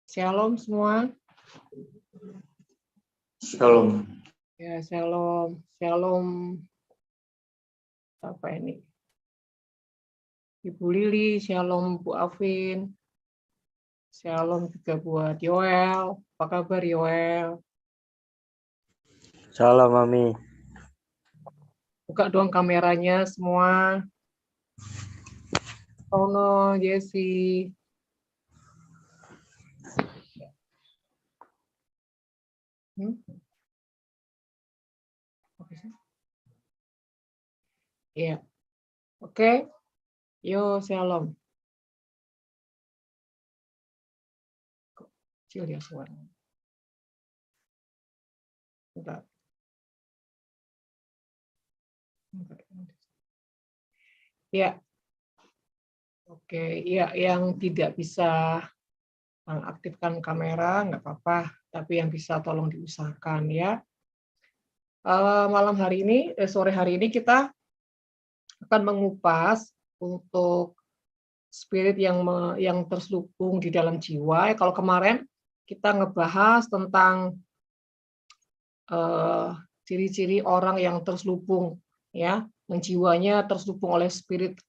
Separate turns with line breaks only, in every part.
Shalom semua.
Shalom.
Ya, shalom. Shalom. Apa ini? Ibu Lili, shalom Bu Afin. Shalom juga buat Yoel. Apa kabar Yoel?
Shalom Mami.
Buka dong kameranya semua. Tono, Jesse. Iya. Oke. Yo, shalom. Kecil ya suaranya. Bentar. Ya. Oke, ya yang tidak bisa mengaktifkan kamera nggak apa-apa, tapi yang bisa tolong diusahakan ya. Malam hari ini, sore hari ini kita akan mengupas untuk spirit yang terselubung di dalam jiwa. Kalau kemarin kita ngebahas tentang ciri-ciri orang yang terselubung, ya, yang jiwanya terselubung oleh spirit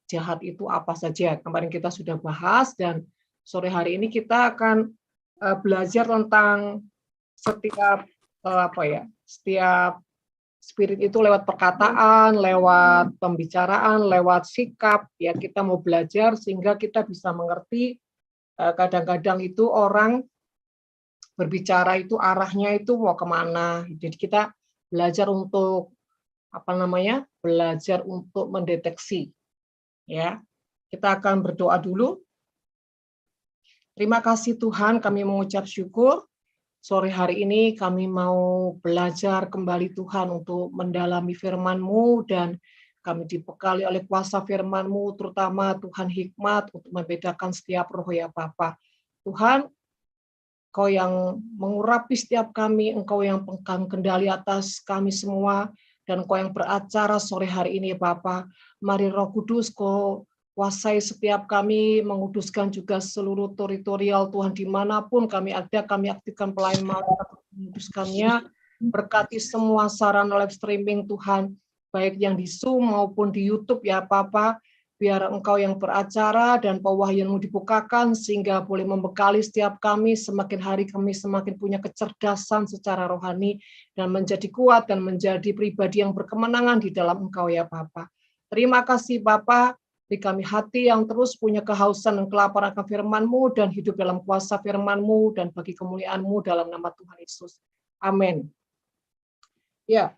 jahat itu apa saja. Kemarin kita sudah bahas dan sore hari ini kita akan belajar tentang setiap setiap spirit itu lewat perkataan, lewat pembicaraan, lewat sikap, ya kita mau belajar sehingga kita bisa mengerti kadang-kadang itu orang berbicara itu arahnya itu mau kemana. Jadi kita belajar untuk belajar untuk mendeteksi. Ya, kita akan berdoa dulu. Terima kasih Tuhan, kami mengucap syukur. Sore hari ini kami mau belajar kembali Tuhan untuk mendalami firman-Mu dan kami dibekali oleh kuasa firman-Mu, terutama Tuhan hikmat untuk membedakan setiap roh ya Bapa. Tuhan, Engkau yang mengurapi setiap kami, Engkau yang pegang kendali atas kami semua, dan Engkau yang beracara sore hari ini ya Bapa. Mari Roh Kudus, Kau kuasai setiap kami, menguduskan juga seluruh teritorial Tuhan dimanapun kami ada, kami aktifkan pelayan malaikat menguduskannya, berkati semua sarana live streaming Tuhan, baik yang di Zoom maupun di YouTube ya Papa, biar Engkau yang beracara dan pewahyuan-Mu dibukakan sehingga boleh membekali setiap kami, semakin hari kami semakin punya kecerdasan secara rohani dan menjadi kuat dan menjadi pribadi yang berkemenangan di dalam Engkau ya Papa. Terima kasih Bapa. Beri kami hati yang terus punya kehausan dan kelaparan akan firman-Mu dan hidup dalam kuasa firman-Mu dan bagi kemuliaan-Mu dalam nama Tuhan Yesus. Amin. Ya,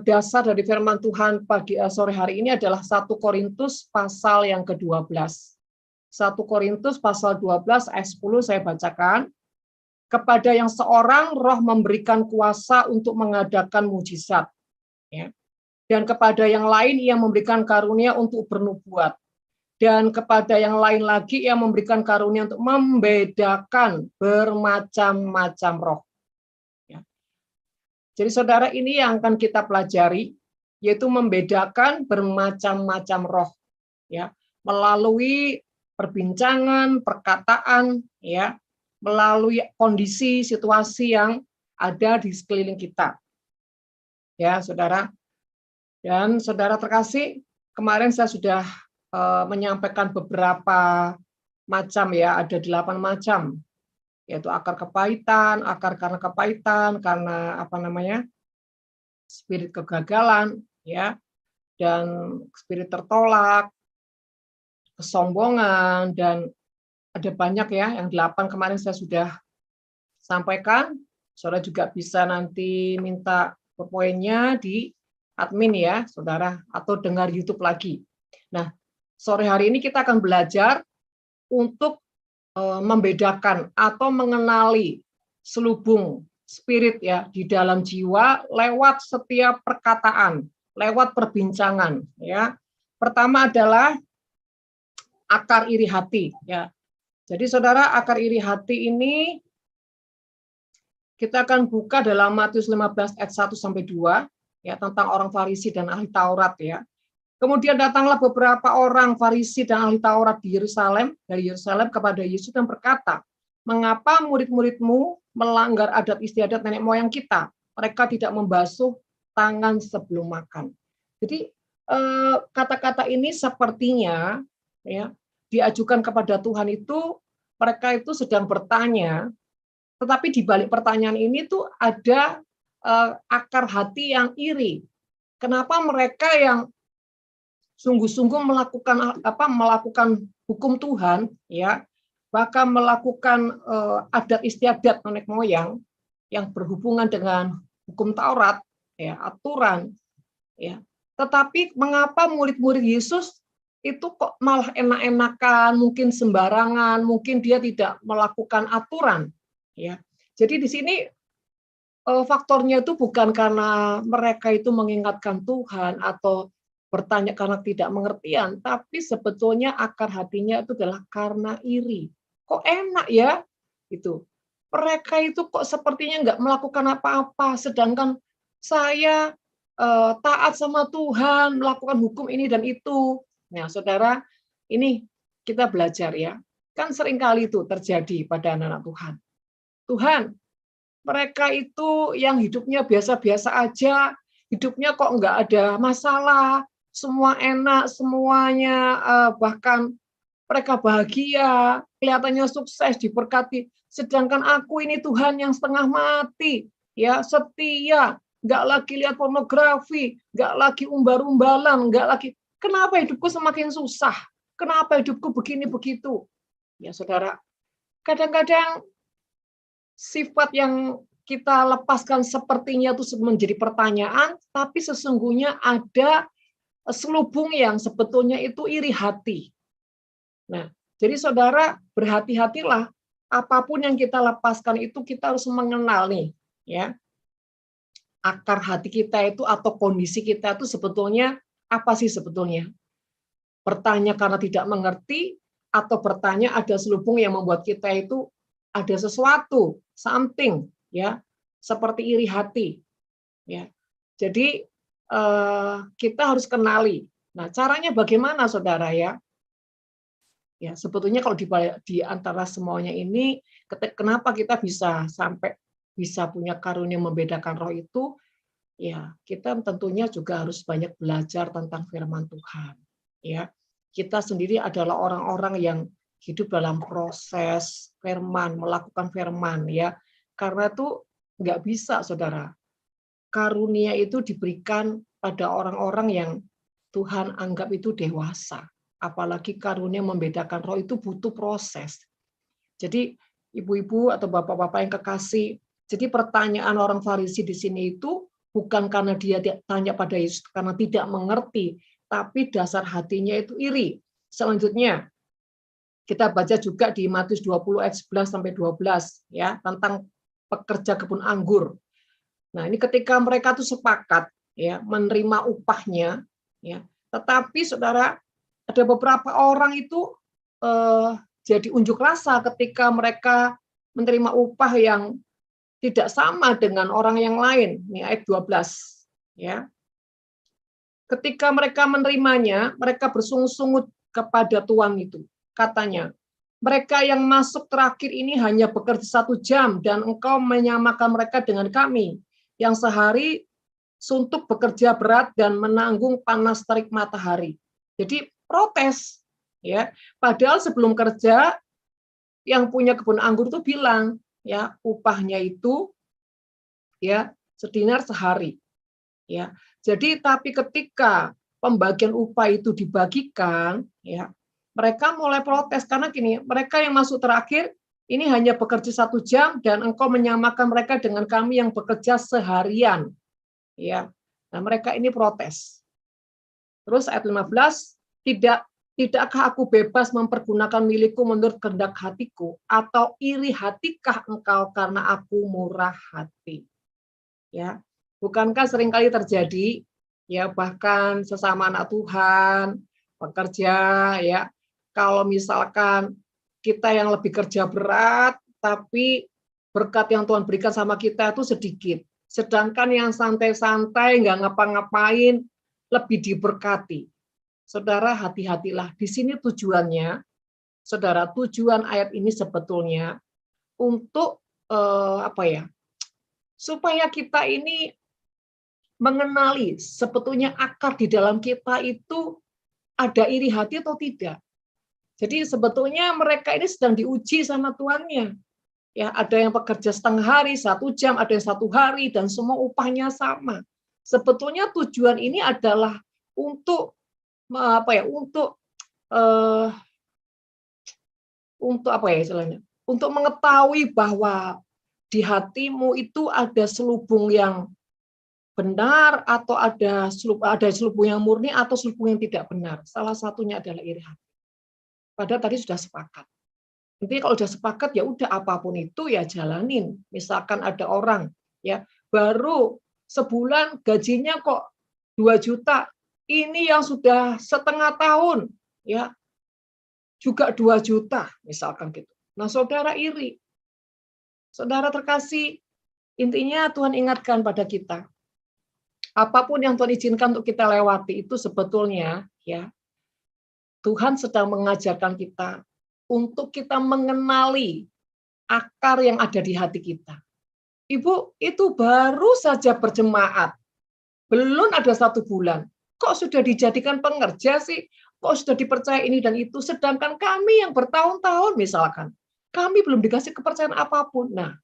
dasar dari firman Tuhan pagi sore hari ini adalah 1 Korintus pasal yang ke-12. 1 Korintus pasal 12 ayat 10 saya bacakan. Kepada yang seorang roh memberikan kuasa untuk mengadakan mujizat. Ya. Dan kepada yang lain ia memberikan karunia untuk bernubuat. Dan kepada yang lain lagi ia memberikan karunia untuk membedakan bermacam-macam roh. Ya. Jadi saudara, ini yang akan kita pelajari, yaitu membedakan bermacam-macam roh. Ya. Melalui perbincangan, perkataan, ya, melalui kondisi, situasi yang ada di sekeliling kita. Ya, saudara. Dan saudara terkasih, kemarin saya sudah menyampaikan beberapa macam ya, ada 8 macam, yaitu akar kepahitan, akar karena kepahitan, karena spirit kegagalan, ya, dan spirit tertolak, kesombongan, dan ada banyak ya, yang 8 kemarin saya sudah sampaikan. Saudara juga bisa nanti minta poinnya di admin ya, saudara, atau dengar YouTube lagi. Nah, sore hari ini kita akan belajar untuk membedakan atau mengenali selubung spirit ya di dalam jiwa lewat setiap perkataan, lewat perbincangan ya. Pertama adalah akar iri hati ya. Jadi saudara, akar iri hati ini kita akan buka dalam Matius 15 ayat 1 sampai 2. Ya, tentang orang Farisi dan ahli Taurat ya. Kemudian datanglah beberapa orang Farisi dan ahli Taurat dari Yerusalem kepada Yesus dan berkata, mengapa murid-muridmu melanggar adat istiadat nenek moyang kita? Mereka tidak membasuh tangan sebelum makan. Jadi kata-kata ini sepertinya ya diajukan kepada Tuhan itu, mereka itu sedang bertanya, tetapi di balik pertanyaan ini tuh ada akar hati yang iri. Kenapa mereka yang sungguh-sungguh melakukan hukum Tuhan, ya, bahkan melakukan adat istiadat nenek moyang yang berhubungan dengan hukum Taurat, ya, aturan, ya. Tetapi mengapa murid-murid Yesus itu kok malah enak-enakan, mungkin sembarangan, mungkin dia tidak melakukan aturan, ya. Jadi di sini faktornya itu bukan karena mereka itu mengingatkan Tuhan atau bertanya karena tidak mengertian, tapi sebetulnya akar hatinya itu adalah karena iri. Kok enak ya? Itu. Mereka itu kok sepertinya nggak melakukan apa-apa, sedangkan saya taat sama Tuhan, melakukan hukum ini dan itu. Nah, saudara, ini kita belajar ya. Kan seringkali itu terjadi pada anak-anak Tuhan. Tuhan, mereka itu yang hidupnya biasa-biasa aja, hidupnya kok nggak ada masalah, semua enak, semuanya bahkan mereka bahagia, kelihatannya sukses, diberkati. Sedangkan aku ini Tuhan yang setengah mati, ya setia, nggak lagi lihat pornografi, nggak lagi umbar-umbalan, nggak lagi. Kenapa hidupku semakin susah? Kenapa hidupku begini begitu? Ya saudara, kadang-kadang sifat yang kita lepaskan sepertinya itu menjadi pertanyaan, tapi sesungguhnya ada selubung yang sebetulnya itu iri hati. Nah, jadi saudara berhati-hatilah, apapun yang kita lepaskan itu kita harus mengenal nih, ya, akar hati kita itu atau kondisi kita itu sebetulnya apa sih sebetulnya? Bertanya karena tidak mengerti atau bertanya ada selubung yang membuat kita itu ada sesuatu, something, ya, seperti iri hati, ya. Jadi kita harus kenali. Nah, caranya bagaimana, saudara ya? Ya, sebetulnya kalau di antara semuanya ini, kenapa kita bisa sampai bisa punya karunia membedakan roh itu? Ya, kita tentunya juga harus banyak belajar tentang firman Tuhan. Ya, kita sendiri adalah orang-orang yang hidup dalam proses firman, melakukan firman, ya. Karena itu nggak bisa, saudara. Karunia itu diberikan pada orang-orang yang Tuhan anggap itu dewasa. Apalagi karunia membedakan roh itu butuh proses. Jadi ibu-ibu atau bapak-bapak yang kekasih, jadi pertanyaan orang Farisi di sini itu bukan karena dia tanya pada Yesus karena tidak mengerti, tapi dasar hatinya itu iri. Selanjutnya kita baca juga di Matius 20 ayat 11 sampai 12 ya, tentang pekerja kebun anggur. Nah, ini ketika mereka tuh sepakat ya menerima upahnya ya. Tetapi saudara, ada beberapa orang itu jadi unjuk rasa ketika mereka menerima upah yang tidak sama dengan orang yang lain. Ini ayat 12 ya. Ketika mereka menerimanya, mereka bersungut-sungut kepada tuan itu. Katanya, mereka yang masuk terakhir ini hanya bekerja 1 jam dan engkau menyamakan mereka dengan kami yang sehari suntuk bekerja berat dan menanggung panas terik matahari. Jadi protes, ya. Padahal sebelum kerja yang punya kebun anggur itu bilang, ya upahnya itu ya sedinar sehari, ya. Jadi tapi ketika pembagian upah itu dibagikan, ya mereka mulai protes karena gini, mereka yang masuk terakhir ini hanya bekerja 1 jam dan engkau menyamakan mereka dengan kami yang bekerja seharian. Ya. Nah, mereka ini protes. Terus ayat 15, tidakkah aku bebas mempergunakan milikku menurut kehendak hatiku atau iri hatikah engkau karena aku murah hati? Ya. Bukankah seringkali terjadi ya bahkan sesama anak Tuhan, pekerja ya, kalau misalkan kita yang lebih kerja berat tapi berkat yang Tuhan berikan sama kita itu sedikit. Sedangkan yang santai-santai, nggak ngapa-ngapain, lebih diberkati. Saudara, hati-hatilah. Di sini tujuannya, saudara, tujuan ayat ini sebetulnya untuk supaya kita ini mengenali sebetulnya akar di dalam kita itu ada iri hati atau tidak. Jadi sebetulnya mereka ini sedang diuji sama tuannya. Ya, ada yang bekerja setengah hari, 1 jam, ada yang 1 hari, dan semua upahnya sama. Sebetulnya tujuan ini adalah untuk untuk mengetahui bahwa di hatimu itu ada selubung yang benar atau ada selubung yang murni atau selubung yang tidak benar. Salah satunya adalah iri hati. Padahal tadi sudah sepakat. Intinya kalau sudah sepakat ya udah apapun itu ya jalanin. Misalkan ada orang ya baru sebulan gajinya kok 2 juta. Ini yang sudah setengah tahun ya juga 2 juta misalkan gitu. Nah, saudara iri. Saudara terkasih, intinya Tuhan ingatkan pada kita. Apapun yang Tuhan izinkan untuk kita lewati itu sebetulnya ya Tuhan sedang mengajarkan kita untuk kita mengenali akar yang ada di hati kita. Ibu, itu baru saja berjemaat. Belum ada 1 bulan. Kok sudah dijadikan pengerja sih? Kok sudah dipercaya ini dan itu? Sedangkan kami yang bertahun-tahun misalkan. Kami belum dikasih kepercayaan apapun. Nah,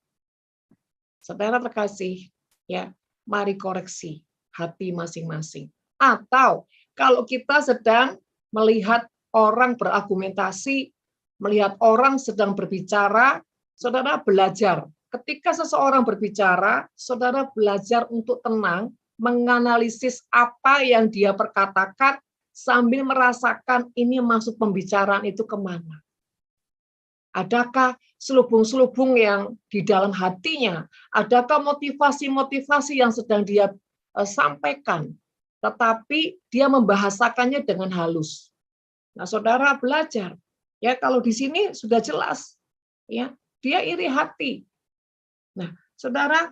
saudara terkasih, ya, mari koreksi hati masing-masing. Atau kalau kita sedang melihat orang berargumentasi, melihat orang sedang berbicara, saudara belajar. Ketika seseorang berbicara, saudara belajar untuk tenang, menganalisis apa yang dia perkatakan, sambil merasakan ini maksud pembicaraan itu kemana. Adakah selubung-selubung yang di dalam hatinya? Adakah motivasi-motivasi yang sedang dia sampaikan? Tetapi dia membahasakannya dengan halus. Nah, saudara belajar. Ya, kalau di sini sudah jelas, ya, dia iri hati. Nah, saudara,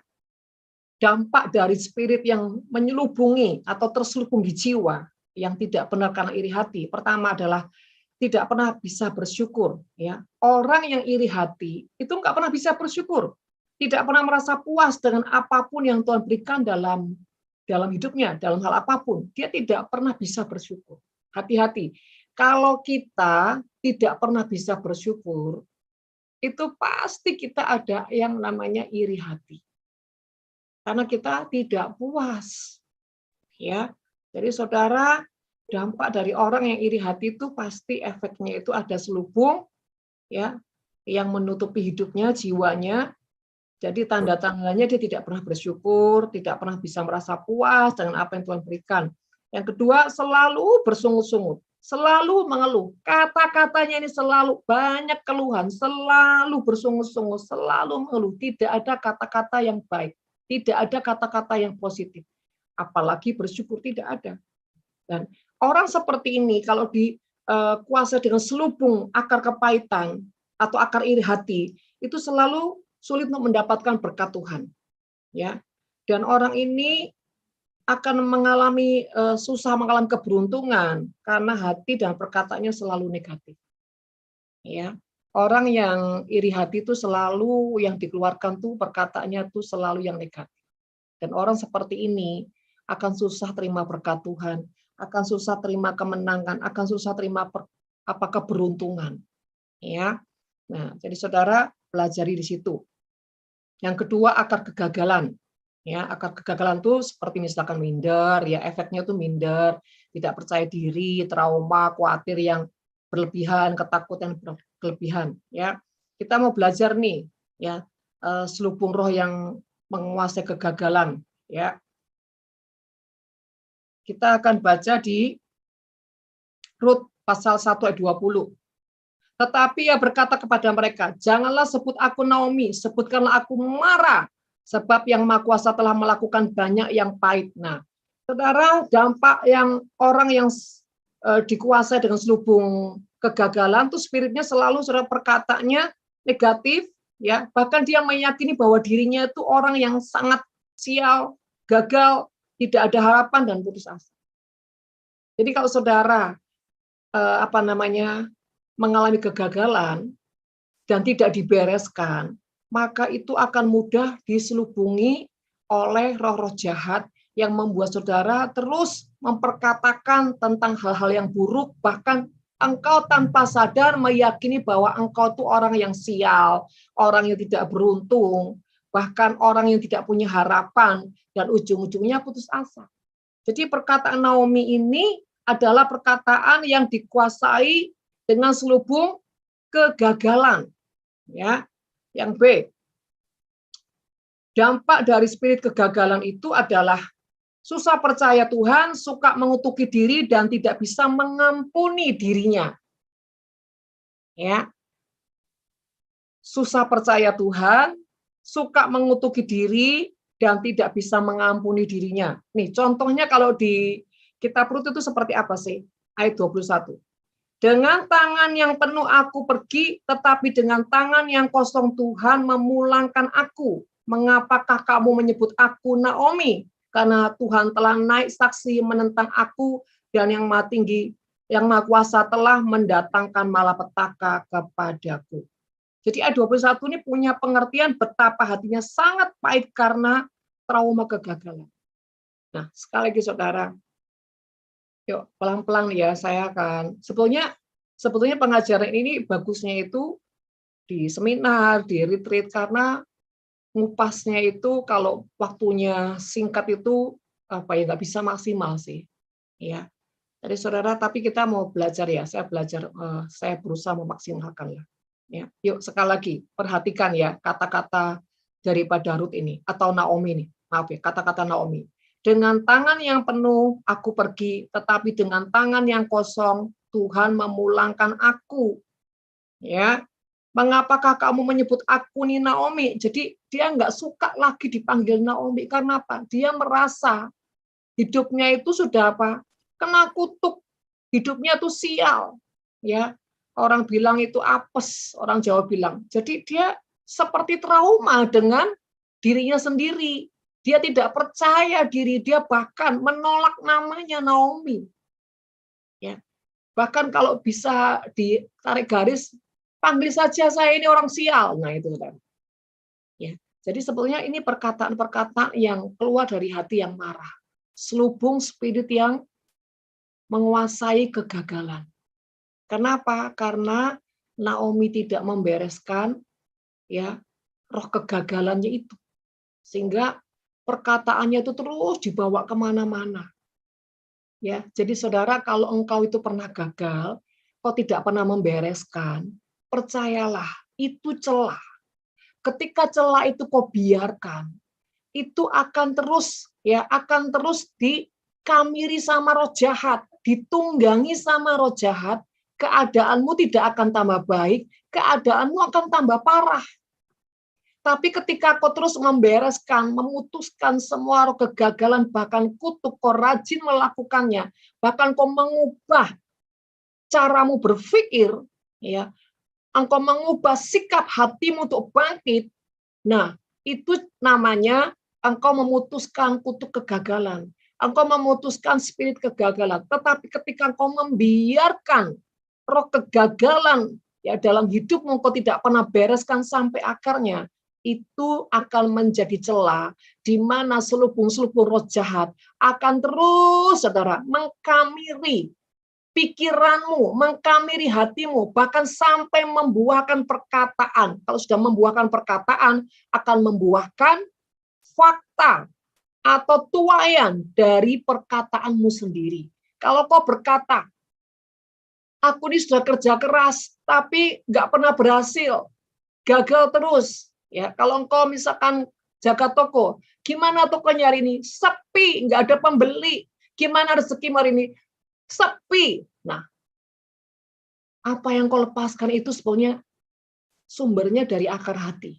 dampak dari spirit yang menyelubungi atau terselubung di jiwa yang tidak benar karena iri hati. Pertama adalah tidak pernah bisa bersyukur. Ya, orang yang iri hati itu nggak pernah bisa bersyukur, tidak pernah merasa puas dengan apapun yang Tuhan berikan dalam hidupnya, dalam hal apapun. Dia tidak pernah bisa bersyukur. Hati-hati. Kalau kita tidak pernah bisa bersyukur, itu pasti kita ada yang namanya iri hati. Karena kita tidak puas. Ya. Jadi saudara, dampak dari orang yang iri hati itu pasti efeknya itu ada selubung ya yang menutupi hidupnya, jiwanya. Jadi tanda-tandanya dia tidak pernah bersyukur, tidak pernah bisa merasa puas dengan apa yang Tuhan berikan. Yang kedua, selalu bersungut-sungut. Selalu mengeluh. Kata-katanya ini selalu banyak keluhan, selalu bersungut-sungut, selalu mengeluh. Tidak ada kata-kata yang baik, tidak ada kata-kata yang positif. Apalagi bersyukur tidak ada. Dan orang seperti ini kalau dikuasai dengan selubung akar kepahitan atau akar iri hati, itu selalu sulit untuk mendapatkan berkat Tuhan. Ya. Dan orang ini akan mengalami susah mengalami keberuntungan karena hati dan perkataannya selalu negatif. Ya, orang yang iri hati itu selalu yang dikeluarkan tuh perkataannya tuh selalu yang negatif. Dan orang seperti ini akan susah terima berkat Tuhan, akan susah terima kemenangan, akan susah terima keberuntungan. Ya, nah jadi saudara pelajari di situ. Yang kedua akar kegagalan. Ya, akar kegagalan itu seperti misalkan minder, ya efeknya itu minder, tidak percaya diri, trauma, khawatir yang berlebihan, ketakutan berlebihan. Ya, kita mau belajar nih, ya selubung roh yang menguasai kegagalan. Ya, kita akan baca di Rut pasal 1 ayat 20. Tetapi ia berkata kepada mereka, janganlah sebut aku Naomi, sebutkanlah aku Mara. Sebab yang Maha Kuasa telah melakukan banyak yang pahit. Nah, saudara, dampak yang orang yang dikuasai dengan selubung kegagalan itu spiritnya selalu saudara perkataannya negatif, ya. Bahkan dia meyakini bahwa dirinya itu orang yang sangat sial, gagal, tidak ada harapan dan putus asa. Jadi kalau saudara mengalami kegagalan dan tidak dibereskan, maka itu akan mudah diselubungi oleh roh-roh jahat yang membuat saudara terus memperkatakan tentang hal-hal yang buruk, bahkan engkau tanpa sadar meyakini bahwa engkau itu orang yang sial, orang yang tidak beruntung, bahkan orang yang tidak punya harapan, dan ujung-ujungnya putus asa. Jadi perkataan Naomi ini adalah perkataan yang dikuasai dengan selubung kegagalan. Ya, yang B. Dampak dari spirit kegagalan itu adalah susah percaya Tuhan, suka mengutuki diri dan tidak bisa mengampuni dirinya. Ya. Susah percaya Tuhan, suka mengutuki diri dan tidak bisa mengampuni dirinya. Nih, contohnya kalau di kitab Rut itu seperti apa sih? Ayat 21. Dengan tangan yang penuh aku pergi, tetapi dengan tangan yang kosong Tuhan memulangkan aku. Mengapakah kamu menyebut aku Naomi? Karena Tuhan telah naik saksi menentang aku, dan yang Maha Tinggi, yang Maha Kuasa telah mendatangkan malapetaka kepadaku. Jadi ayat 21 ini punya pengertian betapa hatinya sangat pahit karena trauma kegagalan. Nah, sekali lagi saudara, yuk pelan-pelan ya, saya akan sebetulnya pengajaran ini bagusnya itu di seminar, di retreat, karena ngupasnya itu kalau waktunya singkat itu apa ya, nggak bisa maksimal sih, ya. Jadi saudara, tapi kita mau belajar ya, saya belajar, saya berusaha memaksimalkan lah. Ya, yuk sekali lagi perhatikan ya kata-kata daripada Rut ini atau Naomi ini, maaf ya, kata-kata Naomi. Dengan tangan yang penuh aku pergi, tetapi dengan tangan yang kosong Tuhan memulangkan aku. Ya, mengapakah kamu menyebut aku nih Naomi? Jadi dia nggak suka lagi dipanggil Naomi karena apa? Dia merasa hidupnya itu sudah apa? Kena kutuk, hidupnya tuh sial. Ya, orang bilang itu apes, orang Jawa bilang. Jadi dia seperti trauma dengan dirinya sendiri. Dia tidak percaya diri, dia bahkan menolak namanya Naomi. Ya. Bahkan kalau bisa ditarik garis, panggil saja saya ini orang sial. Nah, itu kan. Ya. Jadi sebetulnya ini perkataan-perkataan yang keluar dari hati yang marah. Selubung spirit yang menguasai kegagalan. Kenapa? Karena Naomi tidak membereskan ya roh kegagalannya itu, sehingga perkataannya itu terus dibawa kemana-mana. Ya, jadi saudara, kalau engkau itu pernah gagal, kau tidak pernah membereskan, percayalah itu celah. Ketika celah itu kau biarkan, itu akan terus dikamiri sama roh jahat, ditunggangi sama roh jahat, keadaanmu tidak akan tambah baik, keadaanmu akan tambah parah. Tapi ketika kau terus membereskan, memutuskan semua roh kegagalan, bahkan kutuk, kau rajin melakukannya, bahkan kau mengubah caramu berpikir, ya, engkau mengubah sikap hatimu untuk bangkit. Nah, itu namanya engkau memutuskan kutuk kegagalan. Engkau memutuskan spirit kegagalan. Tetapi ketika engkau membiarkan roh kegagalan ya dalam hidupmu, engkau tidak pernah bereskan sampai akarnya, itu akan menjadi celah di mana selubung-selubung roh jahat akan terus, saudara, mengkamiri pikiranmu, mengkamiri hatimu, bahkan sampai membuahkan perkataan. Kalau sudah membuahkan perkataan, akan membuahkan fakta atau tuaian dari perkataanmu sendiri. Kalau kau berkata, aku ini sudah kerja keras, tapi nggak pernah berhasil, gagal terus. Ya, kalau engkau misalkan jaga toko, gimana tokonya hari ini? Sepi, nggak ada pembeli. Gimana rezeki hari ini? Sepi. Nah, apa yang kau lepaskan itu sebenarnya sumbernya dari akar hati.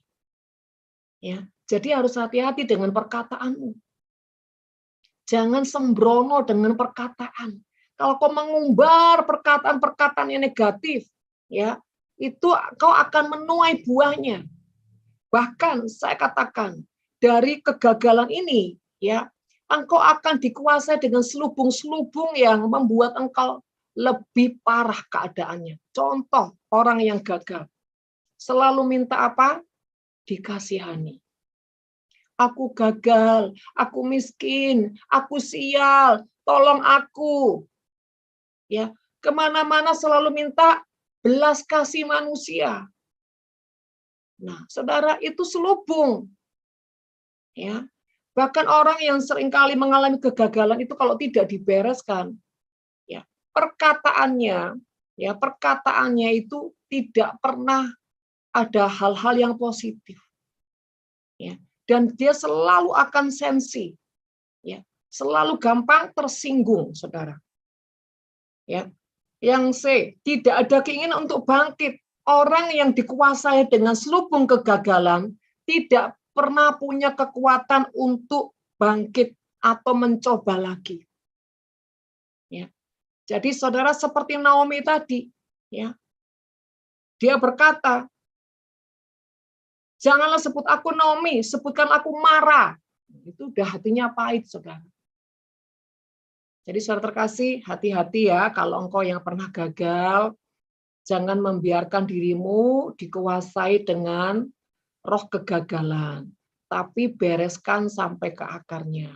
Ya, jadi harus hati-hati dengan perkataanmu. Jangan sembrono dengan perkataan. Kalau kau mengumbar perkataan-perkataan yang negatif, ya, itu kau akan menuai buahnya. Bahkan saya katakan, dari kegagalan ini, ya, engkau akan dikuasai dengan selubung-selubung yang membuat engkau lebih parah keadaannya. Contoh, orang yang gagal selalu minta apa? dikasihani. Aku gagal, aku miskin, aku sial, tolong aku. Ya, kemana-mana selalu minta belas kasih manusia. Nah, saudara, itu selubung. Ya, bahkan orang yang seringkali mengalami kegagalan itu kalau tidak dibereskan, ya, perkataannya itu tidak pernah ada hal-hal yang positif. Ya, dan dia selalu akan sensi. Ya, selalu gampang tersinggung, saudara. Ya, yang C, tidak ada keinginan untuk bangkit. Orang yang dikuasai dengan selubung kegagalan tidak pernah punya kekuatan untuk bangkit atau mencoba lagi. Ya. Jadi saudara seperti Naomi tadi, ya. Dia berkata, janganlah sebut aku Naomi, sebutkan aku Mara. Itu udah hatinya pahit, saudara. Jadi saudara terkasih, hati-hati ya kalau engkau yang pernah gagal, jangan membiarkan dirimu dikuasai dengan roh kegagalan, tapi bereskan sampai ke akarnya.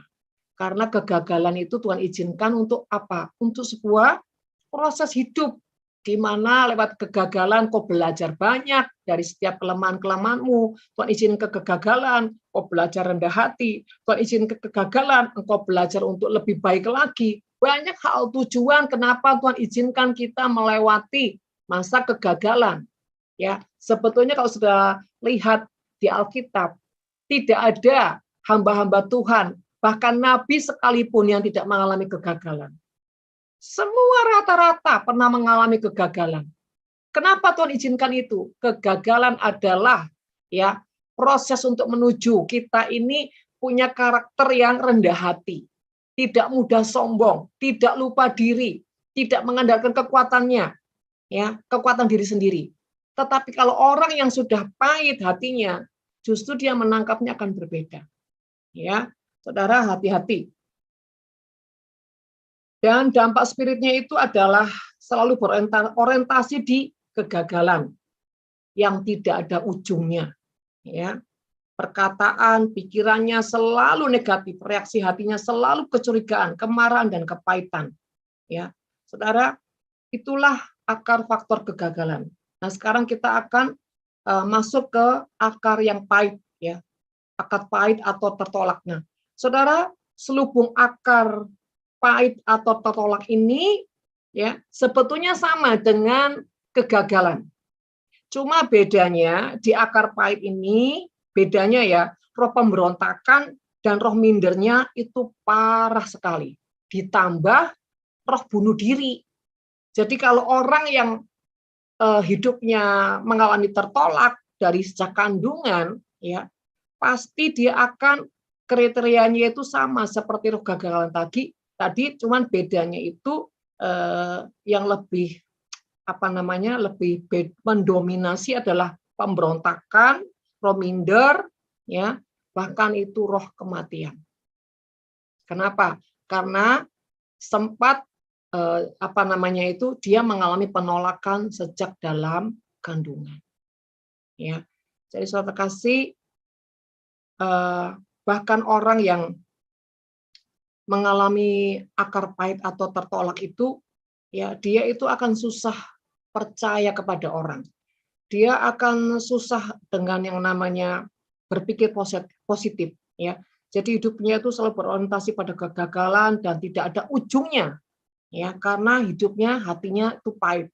Karena kegagalan itu Tuhan izinkan untuk apa? Untuk sebuah proses hidup, di mana lewat kegagalan kau belajar banyak dari setiap kelemahan-kelemahanmu. Tuhan izin ke kegagalan, kau belajar rendah hati. Tuhan izin ke kegagalan, engkau belajar untuk lebih baik lagi. Banyak hal tujuan kenapa Tuhan izinkan kita melewati masa kegagalan. Ya, sebetulnya kalau sudah lihat di Alkitab, tidak ada hamba-hamba Tuhan, bahkan nabi sekalipun yang tidak mengalami kegagalan. Semua rata-rata pernah mengalami kegagalan. Kenapa Tuhan izinkan itu? Kegagalan adalah ya proses untuk menuju kita ini punya karakter yang rendah hati, tidak mudah sombong, tidak lupa diri, tidak mengandalkan kekuatannya, ya kekuatan diri sendiri. Tetapi kalau orang yang sudah pahit hatinya, justru dia menangkapnya akan berbeda. Ya, saudara hati-hati. Dan dampak spiritnya itu adalah selalu berorientasi di kegagalan yang tidak ada ujungnya. Ya, perkataan, pikirannya selalu negatif, reaksi hatinya selalu kecurigaan, kemarahan dan kepahitan. Ya, saudara, itulah akar faktor kegagalan. Nah, sekarang kita akan masuk ke akar yang pahit, ya, akar pahit atau tertolak. Nah, saudara, selubung akar pahit atau tertolak ini, ya, sebetulnya sama dengan kegagalan. Cuma bedanya di akar pahit ini, bedanya ya, roh pemberontakan dan roh mindernya itu parah sekali. Ditambah roh bunuh diri. Jadi kalau orang yang hidupnya mengalami tertolak dari sejak kandungan, ya pasti dia akan kriterianya itu sama seperti roh kegagalan tadi. Cuman bedanya itu yang lebih lebih mendominasi adalah pemberontakan, roh minder, ya bahkan itu roh kematian. Kenapa? Karena sempat dia mengalami penolakan sejak dalam kandungan. Ya, jadi saudara kasih bahkan orang yang mengalami akar pahit atau tertolak itu, ya dia itu akan susah percaya kepada orang. Dia akan susah dengan yang namanya berpikir positif. Ya, jadi hidupnya itu selalu berorientasi pada kegagalan dan tidak ada ujungnya. Ya, karena hidupnya hatinya itu pahit.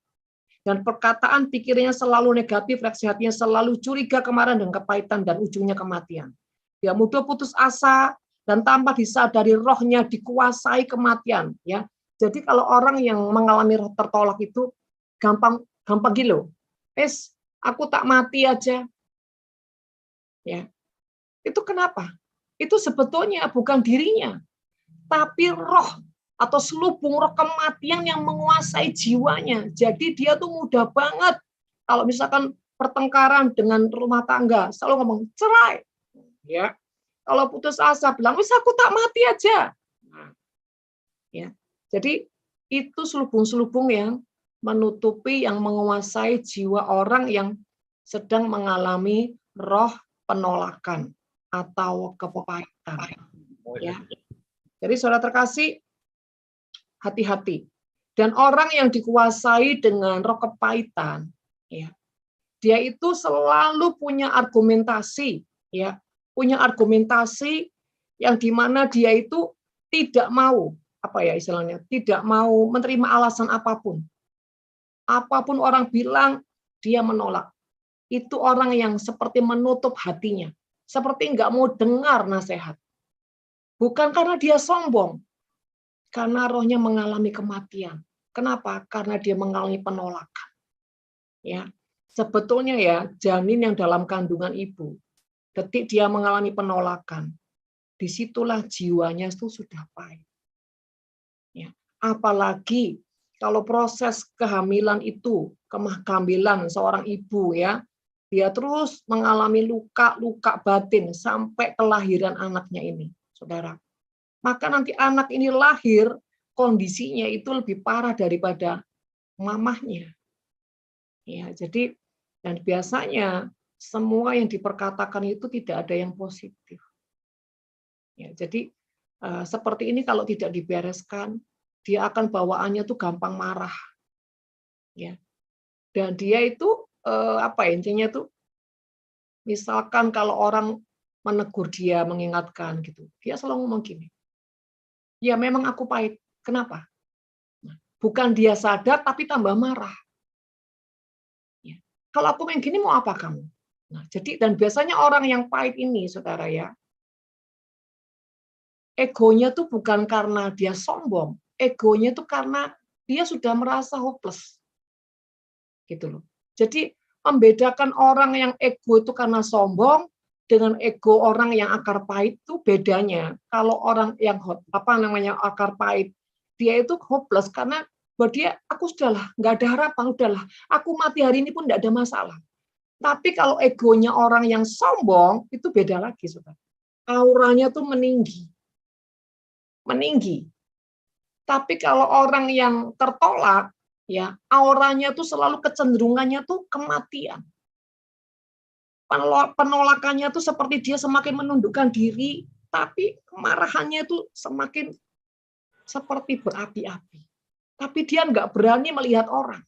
Dan perkataan pikirnya selalu negatif, reaksi hatinya selalu curiga, kemarahan dan kepahitan dan ujungnya kematian. Dia mudah putus asa dan tanpa disadari rohnya dikuasai kematian, ya. Jadi kalau orang yang mengalami roh tertolak itu gampang gilo. Aku tak mati aja. Ya. Itu kenapa? Itu sebetulnya bukan dirinya, tapi roh atau selubung roh kematian yang menguasai jiwanya. Jadi dia tuh mudah banget kalau misalkan pertengkaran dengan rumah tangga, selalu ngomong cerai. Ya. Kalau putus asa bilang, "Wis aku tak mati aja." Nah, ya. Jadi itu selubung-selubung yang menutupi, yang menguasai jiwa orang yang sedang mengalami roh penolakan atau kepahitan. Ya. Jadi saudara terkasih, hati-hati. Dan orang yang dikuasai dengan roh kepahitan, ya, dia itu selalu punya argumentasi, ya, punya argumentasi yang dimana dia itu tidak mau, apa ya istilahnya, tidak mau menerima alasan apapun. Apapun orang bilang, dia menolak. Itu orang yang seperti menutup hatinya, seperti nggak mau dengar nasihat. Bukan karena dia sombong, karena rohnya mengalami kematian. Kenapa? Karena dia mengalami penolakan. Ya, sebetulnya ya janin yang dalam kandungan ibu, detik dia mengalami penolakan, disitulah jiwanya itu sudah pahit. Ya, apalagi kalau proses kehamilan itu, kehamilan seorang ibu ya, dia terus mengalami luka-luka batin sampai kelahiran anaknya ini, saudara. Maka nanti anak ini lahir, kondisinya itu lebih parah daripada mamahnya. Ya, jadi dan biasanya semua yang diperkatakan itu tidak ada yang positif. Ya, jadi seperti ini kalau tidak dibereskan, dia akan bawaannya tuh gampang marah. Ya. Dan dia itu apa ya, intinya tuh misalkan kalau orang menegur dia, mengingatkan gitu, dia selalu ngomong gini, ya memang aku pahit. Kenapa? Bukan dia sadar, tapi tambah marah. Ya. Kalau aku main gini, mau apa kamu? Nah, jadi dan biasanya orang yang pahit ini, saudara ya, egonya tuh bukan karena dia sombong, egonya tuh karena dia sudah merasa hopeless, gitu loh. Jadi membedakan orang yang ego itu karena sombong dengan ego orang yang akar pahit itu bedanya. Kalau orang yang akar pahit, dia itu hopeless karena buat dia aku sudahlah, nggak ada harapan, udahlah, aku mati hari ini pun nggak ada masalah. Tapi kalau egonya orang yang sombong itu beda lagi, saudara. Auranya tuh meninggi. Tapi kalau orang yang tertolak, ya auranya tuh selalu kecenderungannya tuh kematian. Penolakannya tuh seperti dia semakin menundukkan diri, tapi kemarahannya itu semakin seperti berapi-api. Tapi dia nggak berani melihat orang.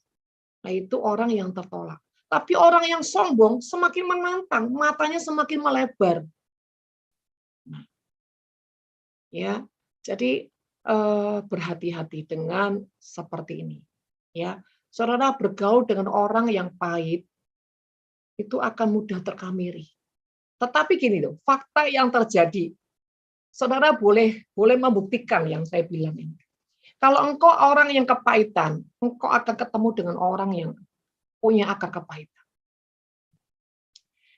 Nah, itu orang yang tertolak. Tapi orang yang sombong semakin menantang, matanya semakin melebar. Nah, ya, jadi berhati-hati dengan seperti ini. Ya, saudara bergaul dengan orang yang pahit itu akan mudah terkamiri. Tetapi gini loh, fakta yang terjadi, saudara boleh membuktikan yang saya bilang ini. Kalau engkau orang yang kepahitan, engkau akan ketemu dengan orang yang punya akar kepahitan.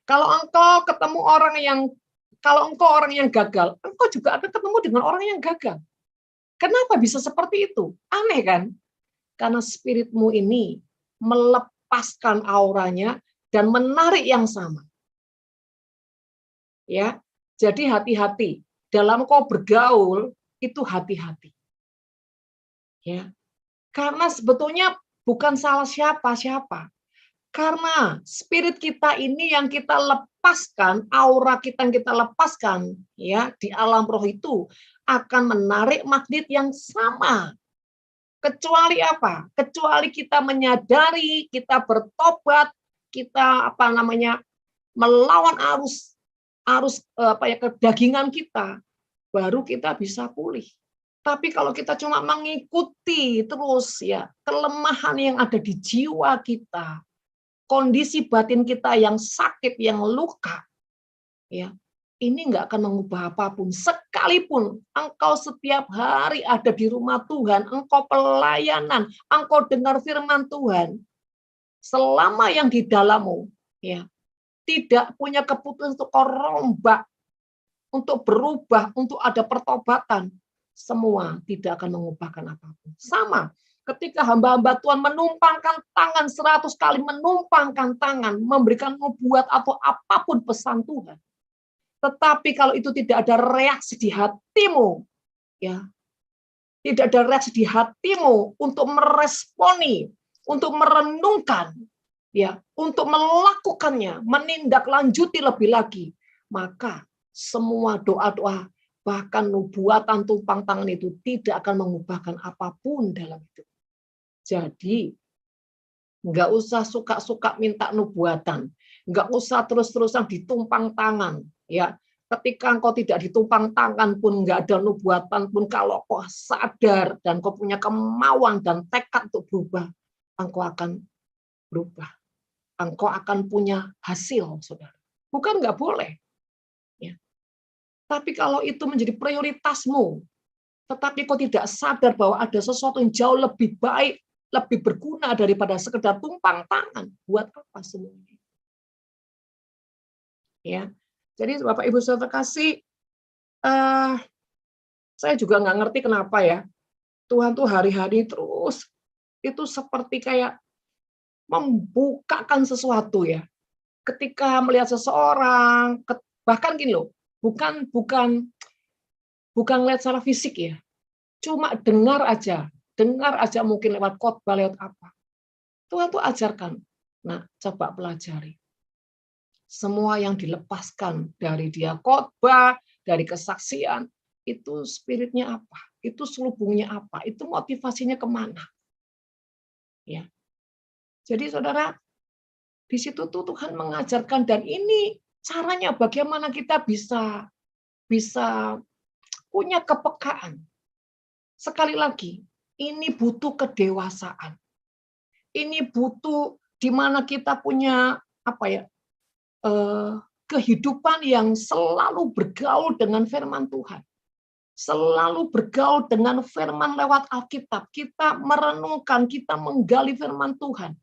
Kalau engkau orang yang gagal, engkau juga akan ketemu dengan orang yang gagal. Kenapa bisa seperti itu? Aneh kan? Karena spiritmu ini melepaskan auranya dan menarik yang sama. Ya, jadi hati-hati dalam kau bergaul itu hati-hati. Ya, karena sebetulnya bukan salah siapa-siapa. Karena spirit kita ini yang kita lepaskan, aura kita yang kita lepaskan, ya di alam roh itu akan menarik magnet yang sama. Kecuali apa? Kecuali kita menyadari, kita bertobat, kita melawan arus kedagingan kita, baru kita bisa pulih. Tapi kalau kita cuma mengikuti terus ya kelemahan yang ada di jiwa kita, kondisi batin kita yang sakit, yang luka, ya ini nggak akan mengubah apapun. Sekalipun engkau setiap hari ada di rumah Tuhan, engkau pelayanan, engkau dengar firman Tuhan, selama yang di dalammu, ya tidak punya keputusan untuk rombak, untuk berubah, untuk ada pertobatan, semua tidak akan mengubahkan apapun. Sama, ketika hamba-hamba Tuhan menumpangkan tangan 100 kali, menumpangkan tangan, memberikan nubuat atau apapun pesan Tuhan. Tetapi kalau itu tidak ada reaksi di hatimu, ya, tidak ada reaksi di hatimu untuk meresponi, untuk merenungkan, ya, untuk melakukannya, menindaklanjuti lebih lagi, maka semua doa-doa, bahkan nubuatan tumpang tangan itu tidak akan mengubahkan apapun dalam hidup. Jadi, nggak usah suka-suka minta nubuatan, nggak usah terus-terusan ditumpang tangan, ya. Ketika engkau tidak ditumpang tangan pun, nggak ada nubuatan pun, kalau kau sadar dan kau punya kemauan dan tekad untuk berubah, engkau akan berubah. Engkau akan punya hasil, saudara. Bukan nggak boleh. Ya. Tapi kalau itu menjadi prioritasmu, tetapi kau tidak sadar bahwa ada sesuatu yang jauh lebih baik, lebih berguna daripada sekedar tumpang tangan, buat apa semuanya? Ya. Jadi Bapak Ibu Saudara kasih, saya juga nggak ngerti kenapa ya, Tuhan tuh hari-hari terus itu seperti kayak membukakan sesuatu ya. Ketika melihat seseorang, bahkan gini loh, bukan lihat secara fisik ya, cuma dengar aja mungkin lewat khotbah, lewat apa. Tuhan tuh ajarkan. Nah, coba pelajari. Semua yang dilepaskan dari dia khotbah, dari kesaksian, itu spiritnya apa? Itu selubungnya apa? Itu motivasinya kemana? Ya. Jadi saudara, di situ tuh Tuhan mengajarkan, dan ini caranya bagaimana kita bisa punya kepekaan. Sekali lagi, ini butuh kedewasaan. Ini butuh di mana kita punya kehidupan yang selalu bergaul dengan firman Tuhan. Selalu bergaul dengan firman lewat Alkitab. Kita merenungkan, kita menggali firman Tuhan.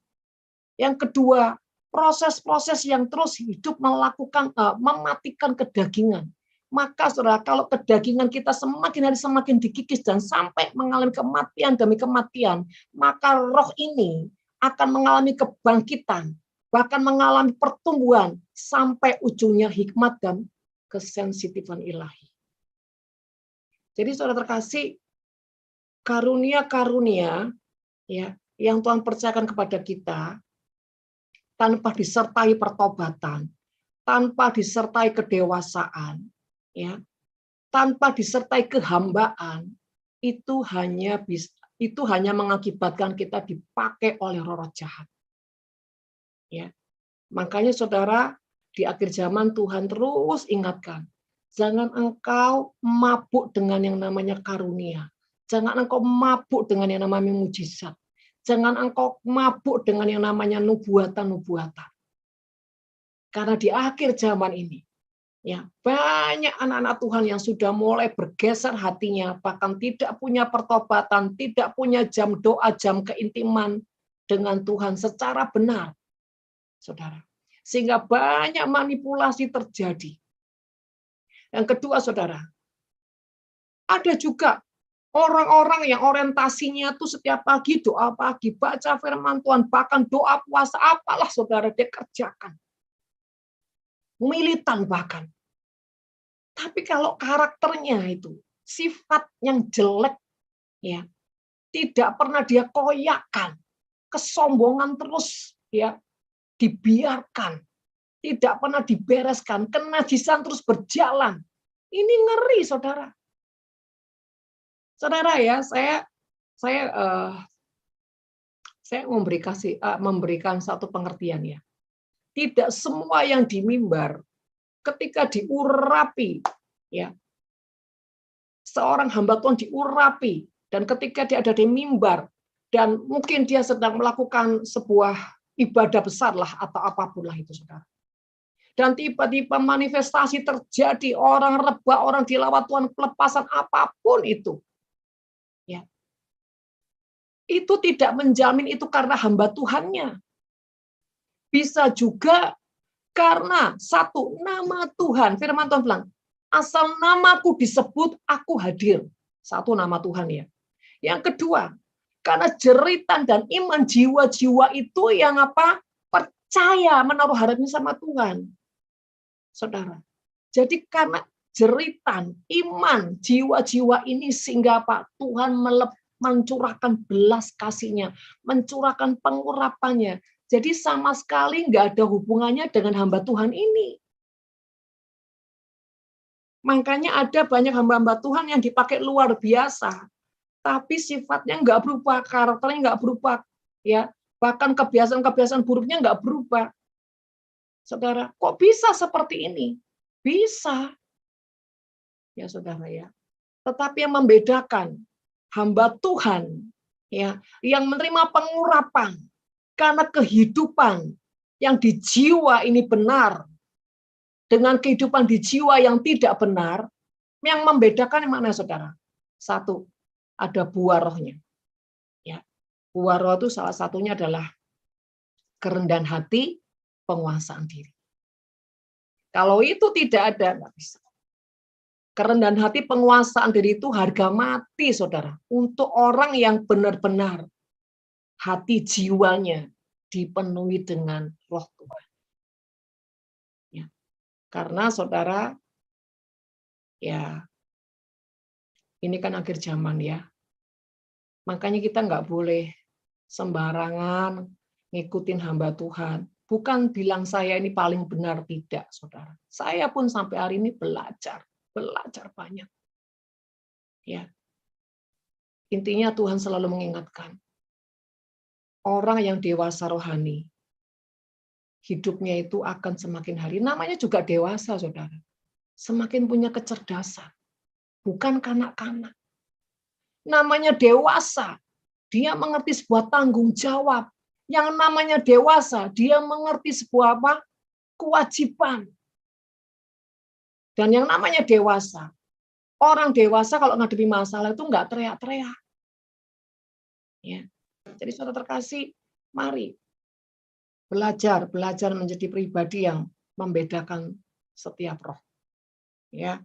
Yang kedua, proses-proses yang terus hidup mematikan kedagingan. Maka saudara, kalau kedagingan kita semakin hari semakin dikikis dan sampai mengalami kematian demi kematian, maka roh ini akan mengalami kebangkitan, bahkan mengalami pertumbuhan sampai ujungnya hikmat dan kesensitifan ilahi. Jadi saudara terkasih, karunia-karunia ya yang Tuhan percayakan kepada kita tanpa disertai pertobatan, tanpa disertai kedewasaan, ya, tanpa disertai kehambaan, itu hanya mengakibatkan kita dipakai oleh roh jahat. Ya. Makanya saudara, di akhir zaman Tuhan terus ingatkan, jangan engkau mabuk dengan yang namanya karunia. Jangan engkau mabuk dengan yang namanya mujizat. Jangan engkau mabuk dengan yang namanya nubuatan-nubuatan. Karena di akhir zaman ini, ya, banyak anak-anak Tuhan yang sudah mulai bergeser hatinya, bahkan tidak punya pertobatan, tidak punya jam doa, jam keintiman dengan Tuhan secara benar. Saudara. Sehingga banyak manipulasi terjadi. Yang kedua, saudara, ada juga orang-orang yang orientasinya tuh setiap pagi doa pagi, baca firman Tuhan, bahkan doa puasa, apalah saudara dia kerjakan. Militan bahkan. Tapi kalau karakternya itu, sifat yang jelek, ya, tidak pernah dia koyakkan, kesombongan terus, ya, dibiarkan, tidak pernah dibereskan, kenajisan terus berjalan. Ini ngeri, saudara. Saudara ya, saya memberikan satu pengertian ya. Tidak semua yang di mimbar ketika diurapi, ya, seorang hamba Tuhan diurapi, dan ketika dia ada di mimbar dan mungkin dia sedang melakukan sebuah ibadah besar lah atau apapun lah itu, saudara. Dan tiba-tiba manifestasi terjadi, orang rebah, orang dilawat Tuhan, pelepasan apapun itu. Ya. Itu tidak menjamin itu karena hamba Tuhannya. Bisa juga karena satu, nama Tuhan. Firman Tuhan bilang, asal namaku disebut, aku hadir. Satu, nama Tuhan ya. Yang kedua, karena jeritan dan iman jiwa-jiwa itu yang percaya, menaruh harapan sama Tuhan. Saudara. Jadi karena jeritan, iman, jiwa-jiwa ini sehingga Tuhan mencurahkan belas kasih-Nya, mencurahkan pengurapannya, Jadi sama sekali nggak ada hubungannya dengan hamba Tuhan ini. Makanya ada banyak hamba-hamba Tuhan yang dipakai luar biasa, tapi sifatnya nggak berubah, karakternya nggak berubah, ya. Bahkan kebiasaan-kebiasaan buruknya nggak berubah. Saudara, kok bisa seperti ini? Bisa, ya saudara ya. Tetapi yang membedakan hamba Tuhan, ya, yang menerima pengurapan karena kehidupan yang di jiwa ini benar dengan kehidupan di jiwa yang tidak benar, yang membedakan yang mana saudara? Satu, ada buah rohnya. Ya, buah roh itu salah satunya adalah kerendahan hati, penguasaan diri. Kalau itu tidak ada, nggak bisa. Kerendahan hati, penguasaan diri itu harga mati, saudara. Untuk orang yang benar-benar hati jiwanya dipenuhi dengan roh Tuhan. Ya. Karena saudara, ya ini kan akhir zaman ya. Makanya kita nggak boleh sembarangan ngikutin hamba Tuhan. Bukan bilang saya ini paling benar, tidak, saudara. Saya pun sampai hari ini belajar banyak. Ya. Intinya Tuhan selalu mengingatkan, orang yang dewasa rohani, hidupnya itu akan semakin hari, namanya juga dewasa, saudara. Semakin punya kecerdasan, bukan kanak-kanak. Namanya dewasa, dia mengerti sebuah tanggung jawab. Yang namanya dewasa, dia mengerti sebuah apa? Kewajiban. Dan yang namanya dewasa, orang dewasa kalau ngadepi masalah itu nggak teriak-teriak. Ya. Jadi saudara terkasih, mari belajar menjadi pribadi yang membedakan setiap roh. Ya.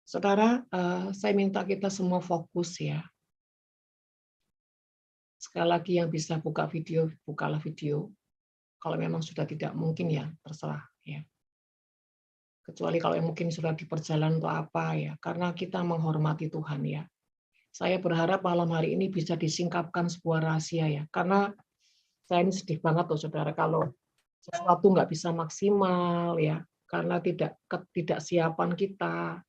Saudara, saya minta kita semua fokus ya. Sekali lagi yang bisa buka video, bukalah video. Kalau memang sudah tidak mungkin ya, terserah ya. Kecuali kalau yang mungkin sudah di perjalanan atau apa ya, karena kita menghormati Tuhan ya. Saya berharap malam hari ini bisa disingkapkan sebuah rahasia ya, karena saya ini sedih banget loh saudara kalau sesuatu nggak bisa maksimal ya, karena ketidaksiapan kita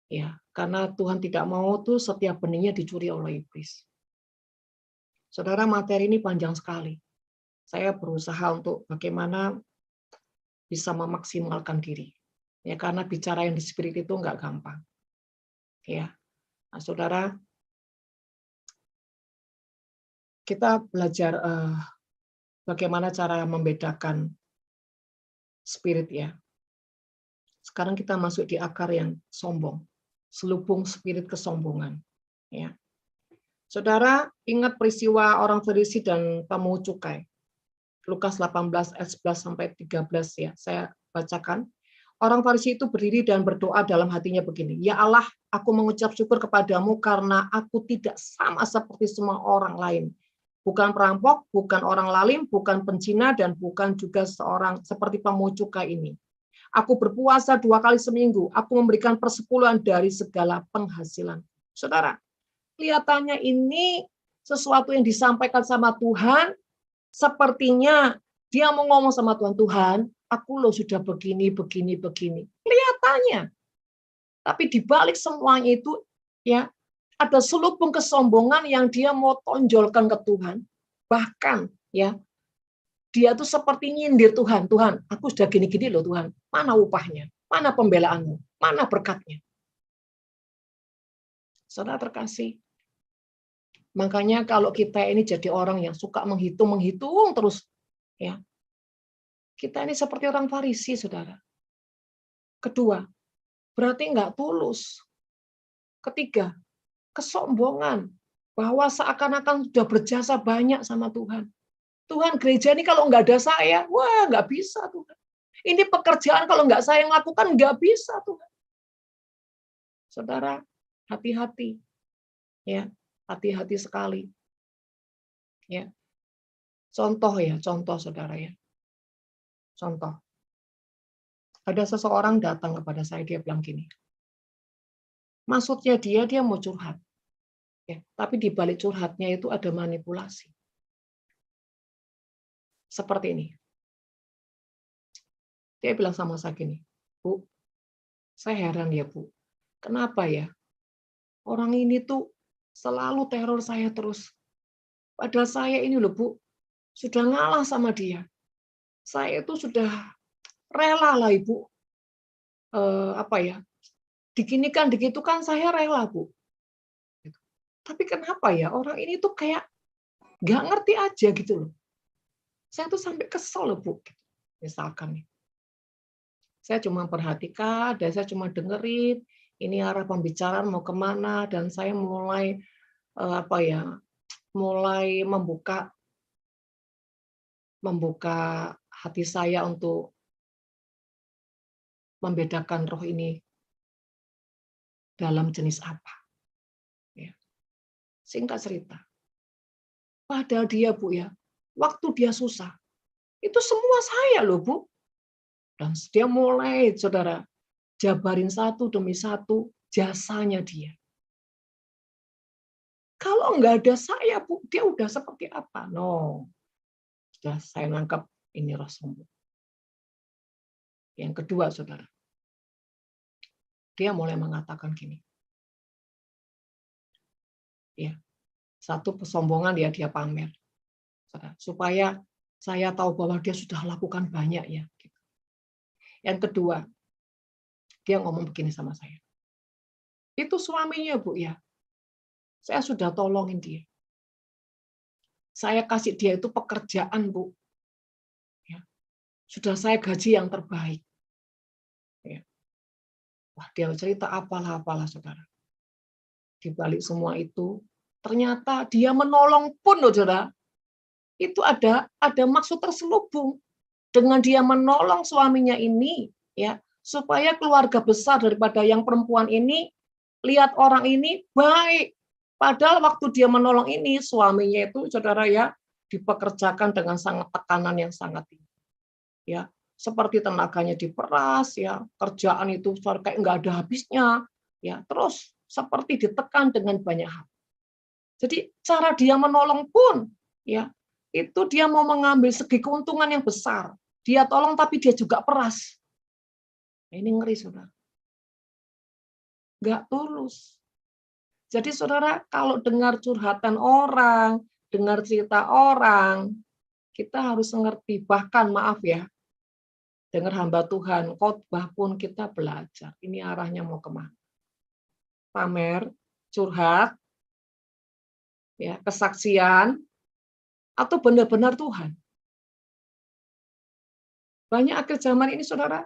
ya, karena Tuhan tidak mau tuh setiap benihnya dicuri oleh iblis. Saudara, materi ini panjang sekali. Saya berusaha untuk bagaimana bisa memaksimalkan diri. Ya, karena bicara yang di spirit itu nggak gampang. Ya, nah, saudara, kita belajar bagaimana cara membedakan spirit ya. Sekarang kita masuk di akar yang sombong, selubung spirit kesombongan. Ya, saudara ingat peristiwa orang Farisi dan pemungut cukai. Lukas 18 ayat 11 sampai 13 ya, saya bacakan. Orang Farisi itu berdiri dan berdoa dalam hatinya begini, "Ya Allah, aku mengucap syukur kepadamu karena aku tidak sama seperti semua orang lain. Bukan perampok, bukan orang lalim, bukan pencina, dan bukan juga seorang seperti pemungut cukai ini. Aku berpuasa 2 kali seminggu. Aku memberikan persepuluhan dari segala penghasilan." Saudara, kelihatannya ini sesuatu yang disampaikan sama Tuhan, sepertinya dia mau ngomong sama Tuhan, "Tuhan, aku loh sudah begini. Kelihatannya. Tapi di balik semuanya itu ya ada selubung kesombongan yang dia mau tonjolkan ke Tuhan. Bahkan ya dia tuh seperti nyindir Tuhan. "Tuhan, aku sudah gini-gini loh Tuhan. Mana upahnya? Mana pembelaanmu? Mana berkatnya?" Saudara terkasih, makanya kalau kita ini jadi orang yang suka menghitung terus ya, kita ini seperti orang Farisi, saudara. Kedua, berarti nggak tulus. Ketiga, kesombongan. Bahwa seakan-akan sudah berjasa banyak sama Tuhan. Tuhan, gereja ini kalau nggak ada saya, wah nggak bisa Tuhan. Ini pekerjaan kalau nggak saya yang lakukan, nggak bisa Tuhan. Saudara, hati-hati. Ya, hati-hati sekali. Ya. Contoh saudara ya. Contoh. Ada seseorang datang kepada saya, dia bilang gini. Maksudnya dia mau curhat. Ya, tapi di balik curhatnya itu ada manipulasi. seperti ini. Dia bilang sama saya gini, Bu, saya heran ya Bu, kenapa ya orang ini tuh selalu teror saya terus. Padahal saya ini loh Bu, sudah ngalah sama dia. Saya itu sudah rela lah Ibu, diginikan, digitukan saya rela Bu. Tapi kenapa ya orang ini tuh kayak nggak ngerti aja gitu loh. Saya tuh sampai kesel loh Bu. Misalkan nih, saya cuma perhatikan dan saya cuma dengerin ini arah pembicaraan mau kemana, dan saya mulai mulai membuka hati saya untuk membedakan roh ini dalam jenis apa. Ya. Singkat cerita, padahal dia Bu ya, waktu dia susah, itu semua saya loh Bu. Dan dia mulai, saudara, jabarin satu demi satu jasanya dia. Kalau nggak ada saya, Bu, dia udah seperti apa? No. Sudah saya nangkap ini roh sombong. Yang kedua, saudara, dia mulai mengatakan gini. Ya, satu kesombongan dia pamer. Saudara, supaya saya tahu bahwa dia sudah lakukan banyak ya. Yang kedua, dia ngomong begini sama saya. Itu suaminya, Bu, ya. Saya sudah tolongin dia. Saya kasih dia itu pekerjaan, Bu. Ya. Sudah saya gaji yang terbaik. Ya. Wah, dia cerita apalah, saudara. Di balik semua itu, ternyata dia menolong pun, loh, saudara. Itu ada maksud terselubung. Dengan dia menolong suaminya ini, ya, supaya keluarga besar daripada yang perempuan ini, lihat orang ini baik. Padahal waktu dia menolong ini, suaminya itu, saudara ya, dipekerjakan dengan sangat tekanan yang sangat tinggi. Ya, seperti tenaganya diperas, ya, kerjaan itu kayak nggak ada habisnya, ya, terus seperti ditekan dengan banyak hal. Jadi cara dia menolong pun, ya, itu dia mau mengambil segi keuntungan yang besar. Dia tolong tapi dia juga peras. Ini ngeri, saudara. Nggak tulus. Jadi saudara, kalau dengar curhatan orang, dengar cerita orang, kita harus mengerti. Bahkan maaf ya, dengar hamba Tuhan, khotbah pun kita belajar. Ini arahnya mau kemana? Pamer, curhat, ya, kesaksian, atau benar-benar Tuhan. Banyak akhir zaman ini, saudara,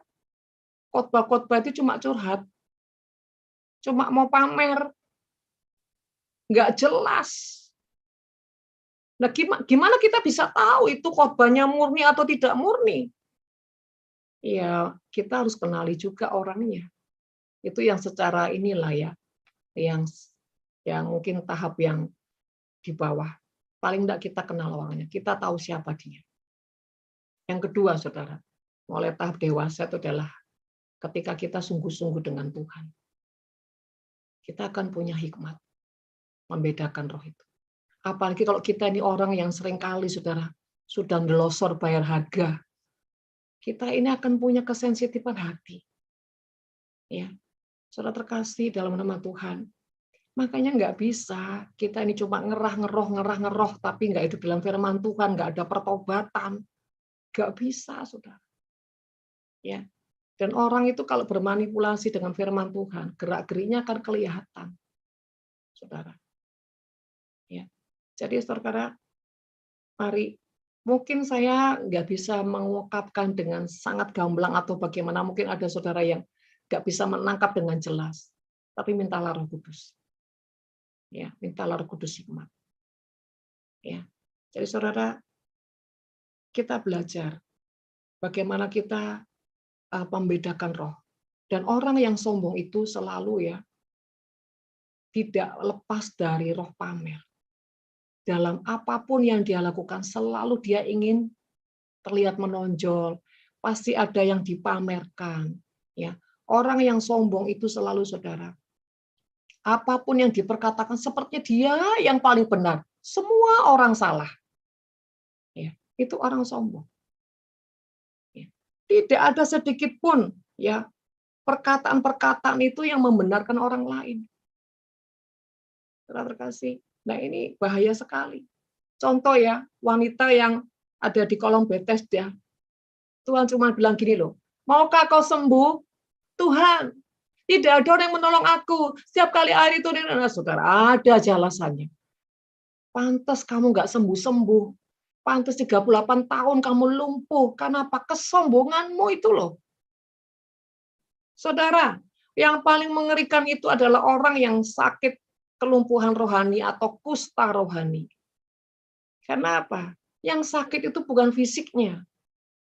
khotbah-khotbah itu cuma curhat, cuma mau pamer, nggak jelas. Nah, gimana kita bisa tahu itu khotbahnya murni atau tidak murni? Ya, kita harus kenali juga orangnya. Itu yang secara inilah ya, yang mungkin tahap yang di bawah. Paling enggak kita kenal orangnya, kita tahu siapa dia. Yang kedua, saudara, mulai tahap dewasa itu adalah ketika kita sungguh-sungguh dengan Tuhan. Kita akan punya hikmat membedakan roh itu. Apalagi kalau kita ini orang yang seringkali, saudara, sudah ndelosor bayar harga. Kita ini akan punya kesensitifan hati. Ya, saudara terkasih dalam nama Tuhan. Makanya nggak bisa kita ini cuma ngerah-ngeroh, tapi nggak hidup dalam firman Tuhan, nggak ada pertobatan. Nggak bisa, saudara. Ya. Dan orang itu kalau bermanipulasi dengan firman Tuhan, gerak-geriknya akan kelihatan. Saudara. Ya. Jadi saudara, mari, mungkin saya nggak bisa mengungkapkan dengan sangat gamblang atau bagaimana, mungkin ada saudara yang nggak bisa menangkap dengan jelas. Tapi mintalah Roh Kudus. Ya, mintalah Roh Kudus hikmat. Ya. Jadi saudara, kita belajar bagaimana kita membedakan roh. Dan orang yang sombong itu selalu ya tidak lepas dari roh pamer. Dalam apapun yang dia lakukan, selalu dia ingin terlihat menonjol. Pasti ada yang dipamerkan. Ya, orang yang sombong itu selalu, saudara, apapun yang diperkatakan sepertinya dia yang paling benar. Semua orang salah. Ya, itu orang sombong. Ya. Tidak ada sedikit pun ya perkataan-perkataan itu yang membenarkan orang lain. Saudara terkasih. Nah, ini bahaya sekali. Contoh ya, wanita yang ada di kolong Bethesda. Tuhan cuma bilang gini loh, maukah kau sembuh? Tuhan, tidak ada orang yang menolong aku. Setiap kali air itu, nah, saudara, ada aja alasannya. Pantas kamu nggak sembuh-sembuh. Pantas 38 tahun kamu lumpuh. Karena apa? Kesombonganmu itu loh. Saudara, yang paling mengerikan itu adalah orang yang sakit kelumpuhan rohani atau kusta rohani. Karena apa? Yang sakit itu bukan fisiknya,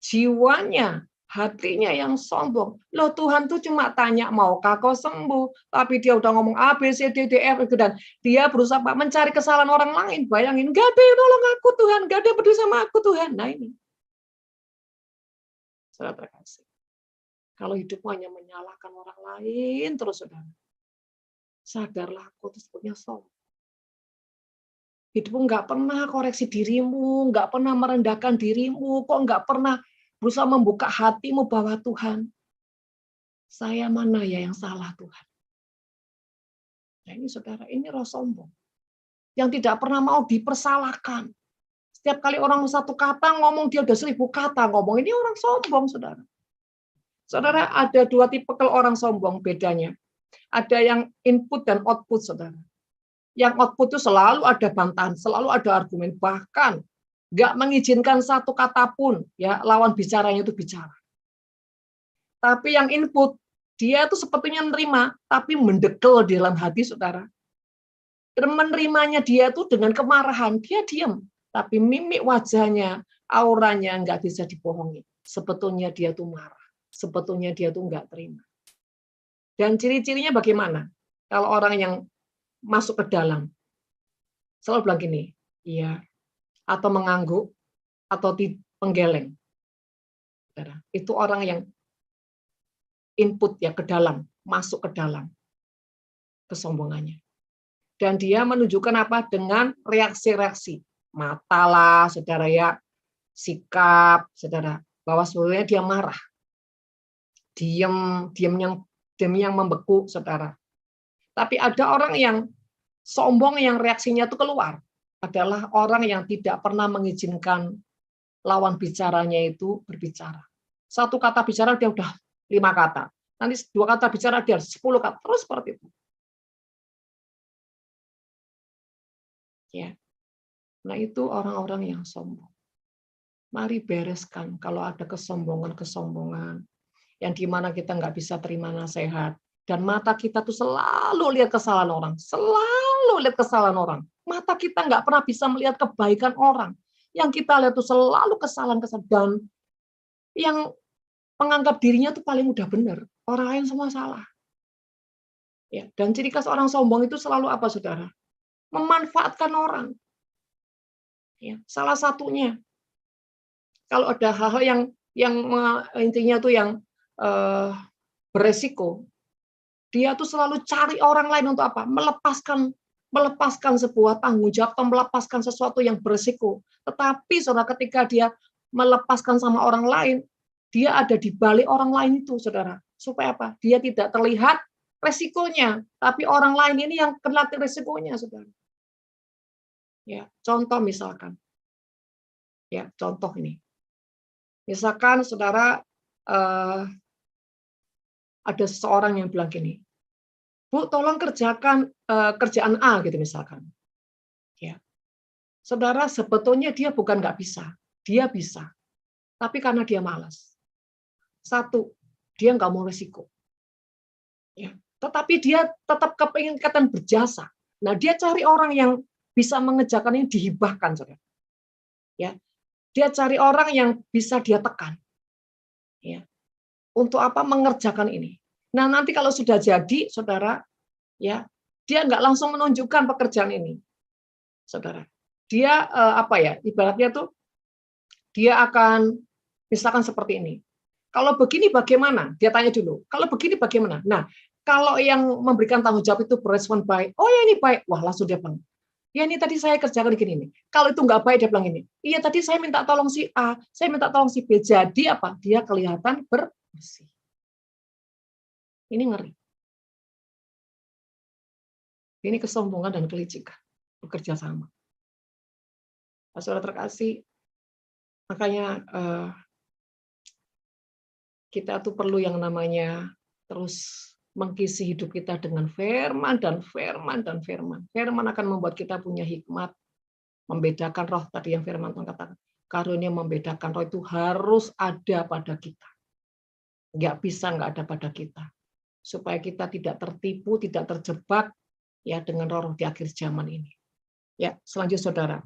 jiwanya, hatinya yang sombong. Loh, Tuhan tuh cuma tanya, maukah kau sembuh? Tapi dia udah ngomong A, B, C, D, E, F, dan dia berusaha mencari kesalahan orang lain. Bayangin, gak ada yang nolong aku Tuhan, gak ada yang peduli sama aku Tuhan. Nah ini. Saudara terkasih. Kalau hidupmu hanya menyalahkan orang lain, terus saudara. Sadarlah, aku itu sebetulnya sombong. Hidupmu nggak pernah koreksi dirimu, nggak pernah merendahkan dirimu, kok nggak pernah berusaha membuka hatimu bahwa Tuhan, saya mana ya yang salah Tuhan. Nah ini saudara, ini roh sombong. Yang tidak pernah mau dipersalahkan. Setiap kali orang satu kata ngomong, dia udah 1000 kata ngomong. Ini orang sombong, saudara. Saudara, ada 2 tipe orang sombong bedanya. Ada yang input dan output, saudara. Yang output itu selalu ada bantahan, selalu ada argumen, bahkan nggak mengizinkan satu kata pun ya lawan bicaranya itu bicara. Tapi yang input, dia itu sepertinya menerima, tapi mendegel di dalam hati, saudara. Dan menerimanya dia itu dengan kemarahan, dia diam. Tapi mimik wajahnya, auranya nggak bisa dibohongi. Sebetulnya dia tuh marah. Sebetulnya dia tuh nggak terima. Dan ciri-cirinya bagaimana? Kalau orang yang masuk ke dalam, selalu bilang gini, iya, atau mengangguk, atau menggeleng. Itu orang yang input ya ke dalam, masuk ke dalam kesombongannya. Dan dia menunjukkan apa? Dengan reaksi-reaksi. Mata lah, saudara ya, sikap, saudara, bahwa sebenarnya dia marah. Diam yang membeku, saudara. Tapi ada orang yang sombong yang reaksinya itu keluar. Adalah orang yang tidak pernah mengizinkan lawan bicaranya itu berbicara. Satu kata bicara dia udah 5 kata. Nanti 2 kata bicara dia 10 kata. Terus seperti itu. Ya. Nah itu orang-orang yang sombong. Mari bereskan kalau ada kesombongan-kesombongan yang dimana kita nggak bisa terima nasihat. Dan mata kita tuh selalu lihat kesalahan orang. Selalu lihat kesalahan orang. Mata kita nggak pernah bisa melihat kebaikan orang. Yang kita lihat tuh selalu kesalahan-kesalahan. Dan yang menganggap dirinya tuh paling udah benar. Orang lain semua salah. Ya, dan ciri khas orang sombong itu selalu apa, saudara? Memanfaatkan orang. Ya, salah satunya, kalau ada hal-hal yang intinya tuh yang beresiko, dia tuh selalu cari orang lain untuk apa? Melepaskan sebuah tanggung jawab atau melepaskan sesuatu yang beresiko. Tetapi saudara, ketika dia melepaskan sama orang lain, dia ada di balik orang lain itu, saudara. Supaya apa? Dia tidak terlihat resikonya, tapi orang lain ini yang kena resikonya, saudara. Ya, contoh misalkan. Ya, contoh ini. Misalkan saudara ada seseorang yang bilang gini, Bu, tolong kerjakan kerjaan A gitu misalkan. Ya. Saudara, sebetulnya dia bukan nggak bisa, dia bisa. Tapi karena dia malas. Satu, dia nggak mau risiko. Ya. Tetapi dia tetap kepingin berjasa. Nah, dia cari orang yang bisa mengerjakan ini, dihibahkan, saudara. Ya. Dia cari orang yang bisa dia tekan. Ya. Untuk apa? Mengerjakan ini. Nah, nanti kalau sudah jadi, saudara, ya, dia nggak langsung menunjukkan pekerjaan ini, saudara. Dia apa ya? Ibaratnya tuh dia akan misalkan seperti ini. Kalau begini bagaimana? Dia tanya dulu. Kalau begini bagaimana? Nah, kalau yang memberikan tanggung jawab itu berespon baik, oh ya ini baik, wah langsung dia bilang, Ya ini tadi saya kerjakan gini nih. Kalau itu nggak baik dia bilang ini. Iya tadi saya minta tolong si A, saya minta tolong si B. Jadi apa? Dia kelihatan bersih. Ini ngeri. Ini kesombongan dan kelicikan bekerja sama. Saudara terkasih, makanya kita tuh perlu yang namanya terus mengisi hidup kita dengan firman dan firman dan firman. Firman akan membuat kita punya hikmat, membedakan roh tadi yang firman Tuhan katakan. Karunia membedakan roh itu harus ada pada kita. Nggak bisa nggak ada pada kita. Supaya kita tidak tertipu, tidak terjebak ya dengan roh di akhir zaman ini. Ya, selanjutnya saudara.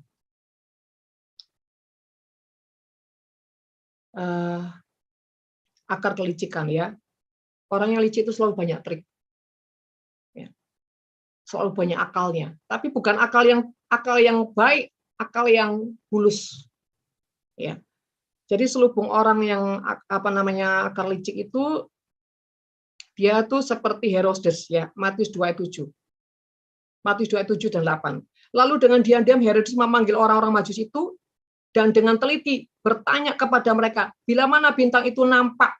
Akar kelicikan ya. Orang yang licik itu selalu banyak trik. Ya. Selalu banyak akalnya. Tapi bukan akal yang baik, akal yang bulus. Ya. Jadi selubung orang yang akar licik itu dia tuh seperti Herodes ya, Matius 2 ayat 7. Matius 2 ayat 7 dan 8. Lalu dengan diam-diam Herodes memanggil orang-orang Majus itu dan dengan teliti bertanya kepada mereka, bila mana bintang itu nampak.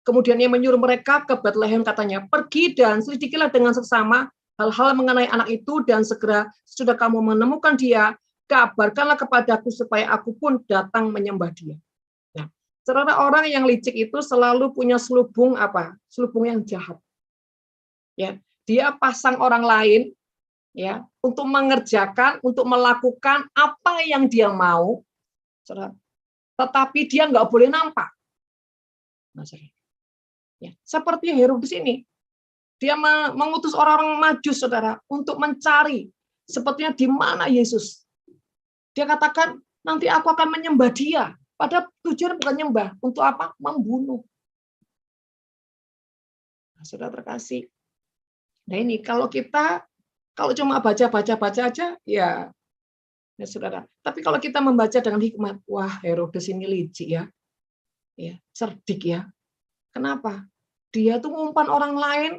Kemudian ia menyuruh mereka ke Betlehem, katanya, pergi dan selidikilah dengan seksama hal-hal mengenai anak itu, dan segera sudah kamu menemukan dia, kabarkanlah kepadaku supaya aku pun datang menyembah dia. Nah, saudara, orang yang licik itu selalu punya selubung apa? Selubung yang jahat. Ya, dia pasang orang lain ya untuk mengerjakan, untuk melakukan apa yang dia mau, saudara. Tetapi dia nggak boleh nampak. Nah, ya, seperti Herodes ini, dia mengutus orang-orang Majus, saudara, untuk mencari sepertinya di mana Yesus. Dia katakan, nanti aku akan menyembah dia. Padahal tujuan bukan nyembah, untuk apa? Membunuh. Nah, saudara terkasih. Nah ini kalau cuma baca aja, ya saudara. Tapi kalau kita membaca dengan hikmat, wah Herodes ini licik ya, cerdik ya. Kenapa? Dia tuh ngumpan orang lain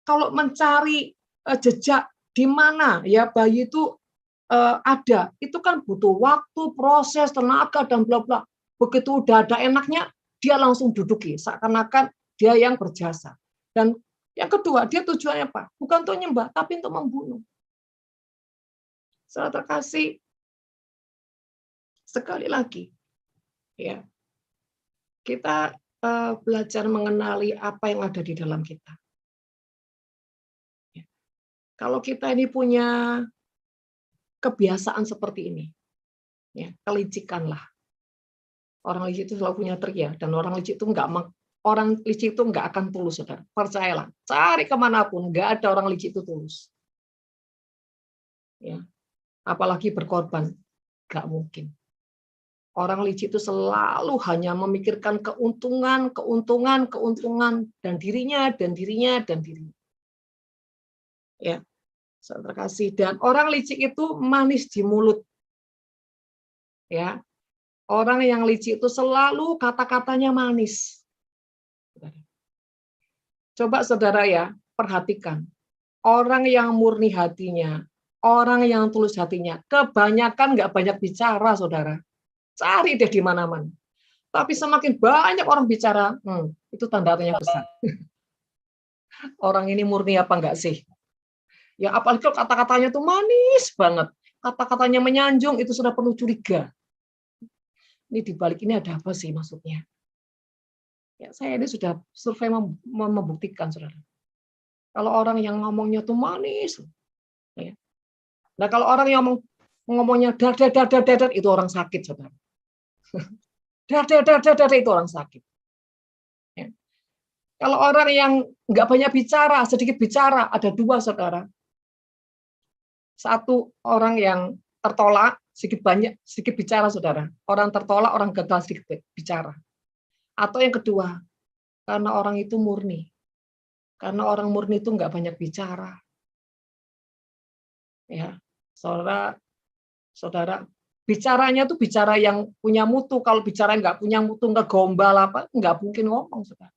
kalau mencari jejak di mana ya bayi itu ada. Itu kan butuh waktu, proses, tenaga, dan bla bla. Begitu udah ada enaknya, dia langsung duduki. Seakan-akan dia yang berjasa. Dan yang kedua, dia tujuannya apa? Bukan untuk nyembah, tapi untuk membunuh. Saudara terkasih, sekali lagi, ya kita belajar mengenali apa yang ada di dalam kita. Ya. Kalau kita ini punya kebiasaan seperti ini, ya kelicikanlah. Orang licik itu selalu punya trik ya, dan orang licik itu nggak akan tulus, saudara. Percayalah, cari kemanapun, nggak ada orang licik itu tulus. Ya, apalagi berkorban, nggak mungkin. Orang licik itu selalu hanya memikirkan keuntungan, dan dirinya. Ya, saudara kasih. Dan orang licik itu manis di mulut. Ya, orang yang licik itu selalu kata-katanya manis. Coba saudara ya, perhatikan. Orang yang murni hatinya, orang yang tulus hatinya, kebanyakan nggak banyak bicara, saudara. Cari deh di mana-mana. Tapi semakin banyak orang bicara, itu tanda tanya besar. Orang ini murni apa enggak sih? Ya apalagi kalau kata-katanya tuh manis banget. Kata-katanya menyanjung, itu sudah perlu curiga. Ini dibalik ini ada apa sih maksudnya? Ya, saya ini sudah survei membuktikan, saudara. Kalau orang yang ngomongnya tuh manis, ya. Nah kalau orang yang ngomongnya dar itu orang sakit, saudara. Dar itu orang sakit. Ya. Kalau orang yang nggak banyak bicara, sedikit bicara, ada dua, saudara. Satu orang yang tertolak, sedikit bicara, saudara. Orang tertolak, orang gagal sedikit bicara. Atau yang kedua, karena orang itu murni. Karena orang murni itu nggak banyak bicara. Ya, saudara, bicaranya tuh bicara yang punya mutu. Kalau bicara nggak punya mutu, nggak gombal apa, nggak mungkin ngomong, saudara.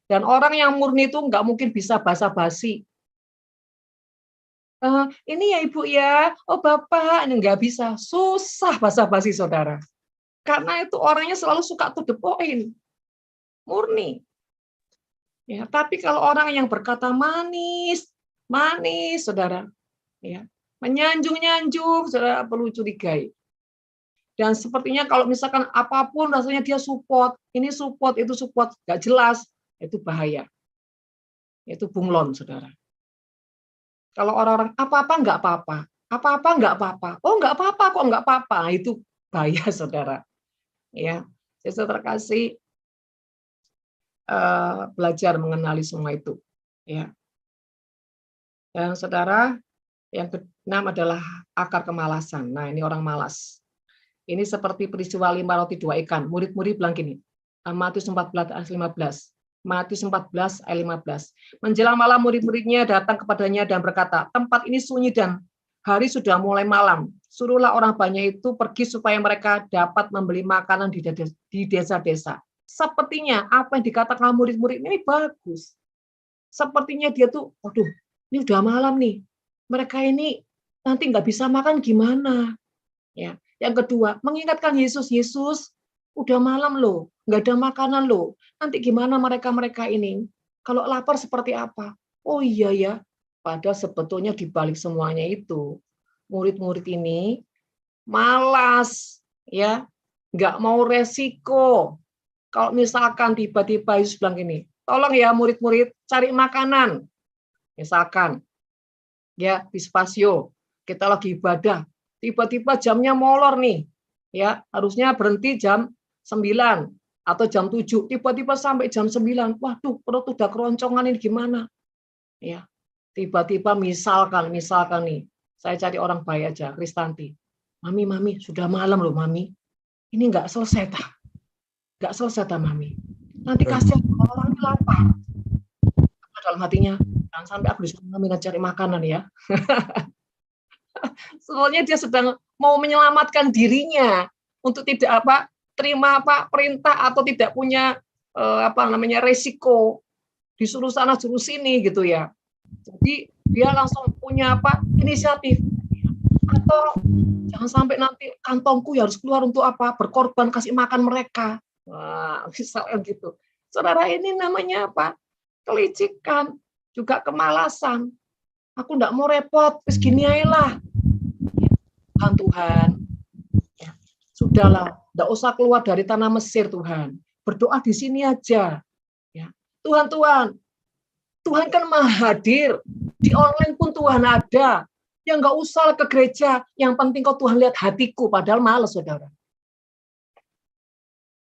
Dan orang yang murni itu nggak mungkin bisa basa-basi. Ini ya Ibu ya, oh Bapak, ini nggak bisa, susah basa-basi saudara. Karena itu orangnya selalu suka to the point, murni. Ya, tapi kalau orang yang berkata manis, manis, saudara, ya, menyanjung-nyanjung, saudara perlu curigai. Dan sepertinya kalau misalkan apapun rasanya dia support, ini support, itu support, nggak jelas, itu bahaya. Itu bunglon, saudara. Kalau orang-orang apa-apa nggak apa-apa, apa-apa nggak apa-apa, oh nggak apa-apa kok nggak apa-apa, itu bahaya, saudara. Ya, saudara kasih belajar mengenali semua itu. Ya, dan saudara, yang keenam adalah akar kemalasan. Nah, ini orang malas. Ini seperti peristiwa 5 roti 2 ikan. Murid-murid bilang gini, Matius 14 ayat 15. Matius 14 ayat 15. Menjelang malam murid-muridnya datang kepadanya dan berkata, tempat ini sunyi dan hari sudah mulai malam. Suruhlah orang banyak itu pergi supaya mereka dapat membeli makanan di desa-desa. Sepertinya apa yang dikatakan murid-murid ini bagus. Sepertinya dia tuh, aduh, ini udah malam nih. Mereka ini nanti nggak bisa makan gimana? Ya. Yang kedua, mengingatkan Yesus, Yesus, udah malam loh, nggak ada makanan loh. Nanti gimana mereka ini? Kalau lapar seperti apa? Oh iya ya, padahal sebetulnya di balik semuanya itu, murid-murid ini malas, ya, nggak mau resiko. Kalau misalkan tiba-tiba Yesus bilang gini, tolong ya murid-murid cari makanan. Misalkan, ya di spasio, kita lagi ibadah, tiba-tiba jamnya molor nih, ya harusnya berhenti jam 9 atau jam 7, tiba-tiba sampai jam 9, waduh perut udah keroncongan ini gimana? Ya, tiba-tiba misalkan nih, saya cari orang baik aja, Kristanti, Mami, sudah malam loh Mami, ini nggak selesai Mami, nanti kasihan orang lapar. Dalam hatinya, jangan sampai aku disuruh Mami cari makanan ya. Soalnya dia sedang mau menyelamatkan dirinya untuk tidak terima perintah atau tidak punya resiko disuruh sana suruh sini gitu ya. Jadi dia langsung punya inisiatif, atau jangan sampai nanti kantongku harus keluar untuk berkorban kasih makan mereka. Wah, misalnya gitu. Saudara, ini namanya kelicikan, juga kemalasan. Aku enggak mau repot, wis gini aja lah. Tuhan, ya, sudahlah, enggak usah keluar dari tanah Mesir Tuhan. Berdoa di sini aja. Ya. Tuhan kan maha hadir. Di online pun Tuhan ada. Yang enggak usah ke gereja. Yang penting kau Tuhan lihat hatiku. Padahal malas, saudara.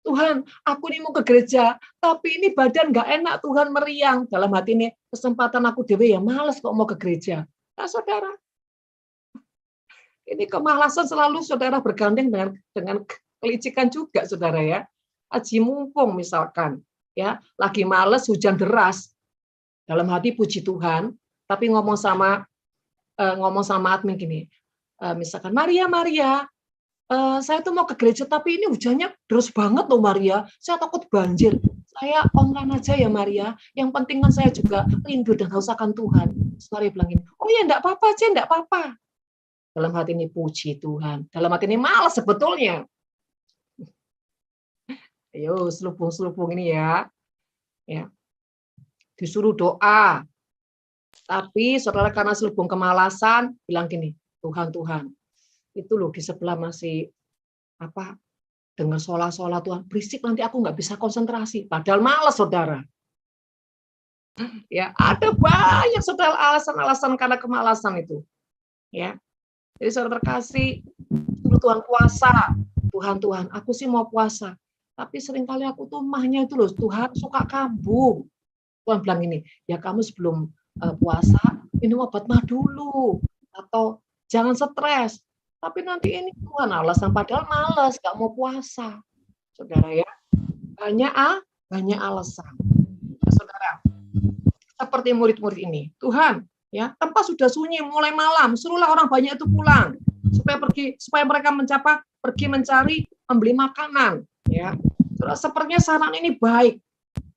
Tuhan, aku ini mau ke gereja, tapi ini badan nggak enak, Tuhan meriang. Dalam hati ini, kesempatan aku dewe ya malas kok mau ke gereja. Nah, saudara, ini kemalasan selalu saudara bergandeng dengan kelicikan juga, saudara ya. Aji mumpung misalkan, ya lagi malas hujan deras, dalam hati puji Tuhan, tapi ngomong sama admin gini, misalkan Maria, saya tuh mau ke gereja, tapi ini hujannya deras banget loh Maria. Saya takut banjir. Saya online aja ya Maria. Yang penting kan saya juga rindu dan haus akan Tuhan. Maria bilang gini, oh ya enggak apa-apa aja, enggak apa-apa. Dalam hati ini puji Tuhan. Dalam hati ini malas sebetulnya. Ayo selubung-selubung ini ya. Ya. Disuruh doa. Tapi saudara karena selubung kemalasan, bilang gini, Tuhan, itu loh di sebelah masih dengar sholat Tuhan berisik, nanti aku nggak bisa konsentrasi, padahal malas saudara. Ya ada banyak saudara alasan karena kemalasan itu. Ya, jadi saudara terkasih, Tuhan puasa, Tuhan aku sih mau puasa, tapi seringkali aku tuh mahnya itu loh Tuhan suka kambuh. Tuhan bilang ini, ya kamu sebelum puasa minum obat mah dulu, atau jangan stres. Tapi nanti ini Tuhan alasan, padahal malas, nggak mau puasa. Saudara ya, banyak alasan. Saudara, seperti murid-murid ini, Tuhan, ya tempat sudah sunyi, mulai malam, suruhlah orang banyak itu pulang, supaya mereka pergi mencari, membeli makanan. Ya, saudara, sepertinya saran ini baik,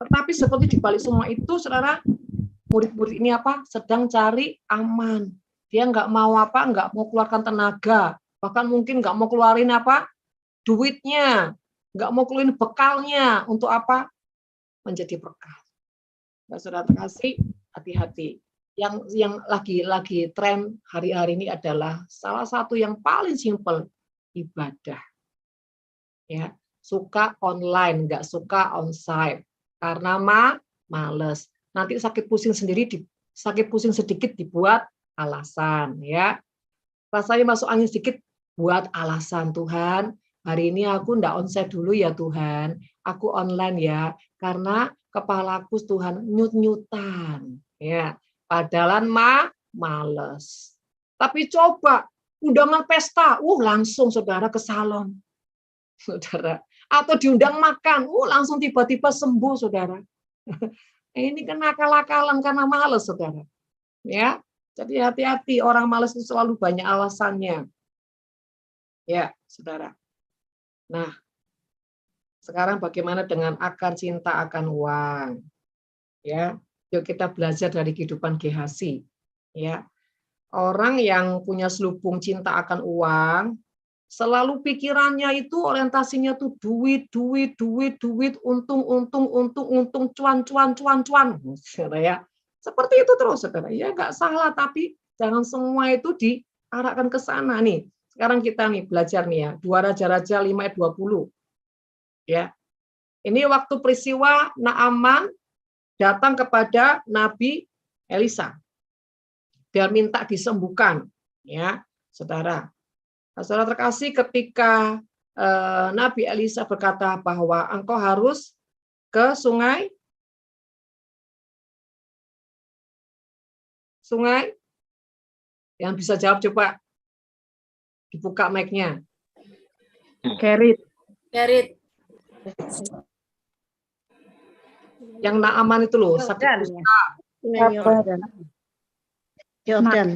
tetapi seperti di balik semua itu, saudara, murid-murid ini sedang cari aman. Dia nggak mau apa, nggak mau keluarkan tenaga, bahkan mungkin nggak mau keluarin apa, duitnya, nggak mau keluarin bekalnya untuk apa, menjadi berkah. Nah, saudara terkasih, hati-hati. Yang lagi tren hari-hari ini adalah salah satu yang paling simpel, ibadah. Ya, suka online, nggak suka onsite. Karena males. Nanti sakit pusing sendiri, sakit pusing sedikit dibuat alasan, ya. Rasanya masuk angin sedikit, buat alasan, Tuhan, hari ini aku nggak onsite dulu ya Tuhan, aku online ya, karena kepalaku Tuhan nyut-nyutan, ya. Padahal males. Tapi coba undangan pesta, langsung saudara ke salon, saudara. Atau diundang makan, langsung tiba-tiba sembuh, saudara. Ini kan akal-akalan karena males, saudara. Ya, jadi hati-hati, orang malas itu selalu banyak alasannya. Ya, saudara. Nah, sekarang bagaimana dengan akar cinta akan uang? Ya, yuk kita belajar dari kehidupan Gehazi. Ya, orang yang punya selubung cinta akan uang, selalu pikirannya itu orientasinya tuh duit, duit, duit, duit, untung, untung, untung, untung, cuan, cuan, cuan, cuan. Saudara ya. Seperti itu terus, saudara. Ya nggak salah, tapi jangan semua itu diarahkan ke sana nih. Sekarang kita nih belajar nih ya, 2 Raja-Raja 5 ayat 20. Ya. Ini waktu peristiwa Naaman datang kepada Nabi Elisa. Dia minta disembuhkan, ya, saudara. Nah, saudara terkasih, ketika Nabi Elisa berkata bahwa engkau harus ke sungai yang bisa jawab, coba dibuka mic-nya. Kerit. Yang Naaman itu loh, sakit kusta.
Yordan.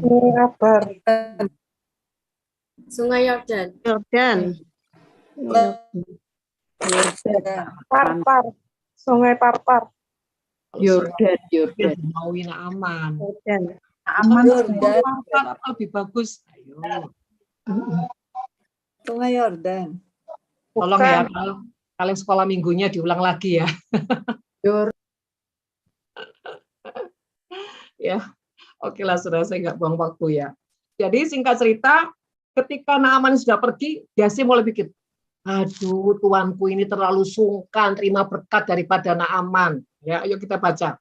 Sungai Yordan.
Parpar. Sungai Parpar.
Yordan. Mau Naaman.
Yordan.
Parpar lebih bagus. Ayo.
Sungai Yordan.
Tolong ya, kalian sekolah minggunya diulang lagi ya. Ya, oke lah, saudara, saya nggak buang waktu ya. Jadi singkat cerita, ketika Naaman sudah pergi, Gehazi mulai pikir, aduh, tuanku ini terlalu sungkan terima berkat daripada Naaman. Ya, ayo kita baca.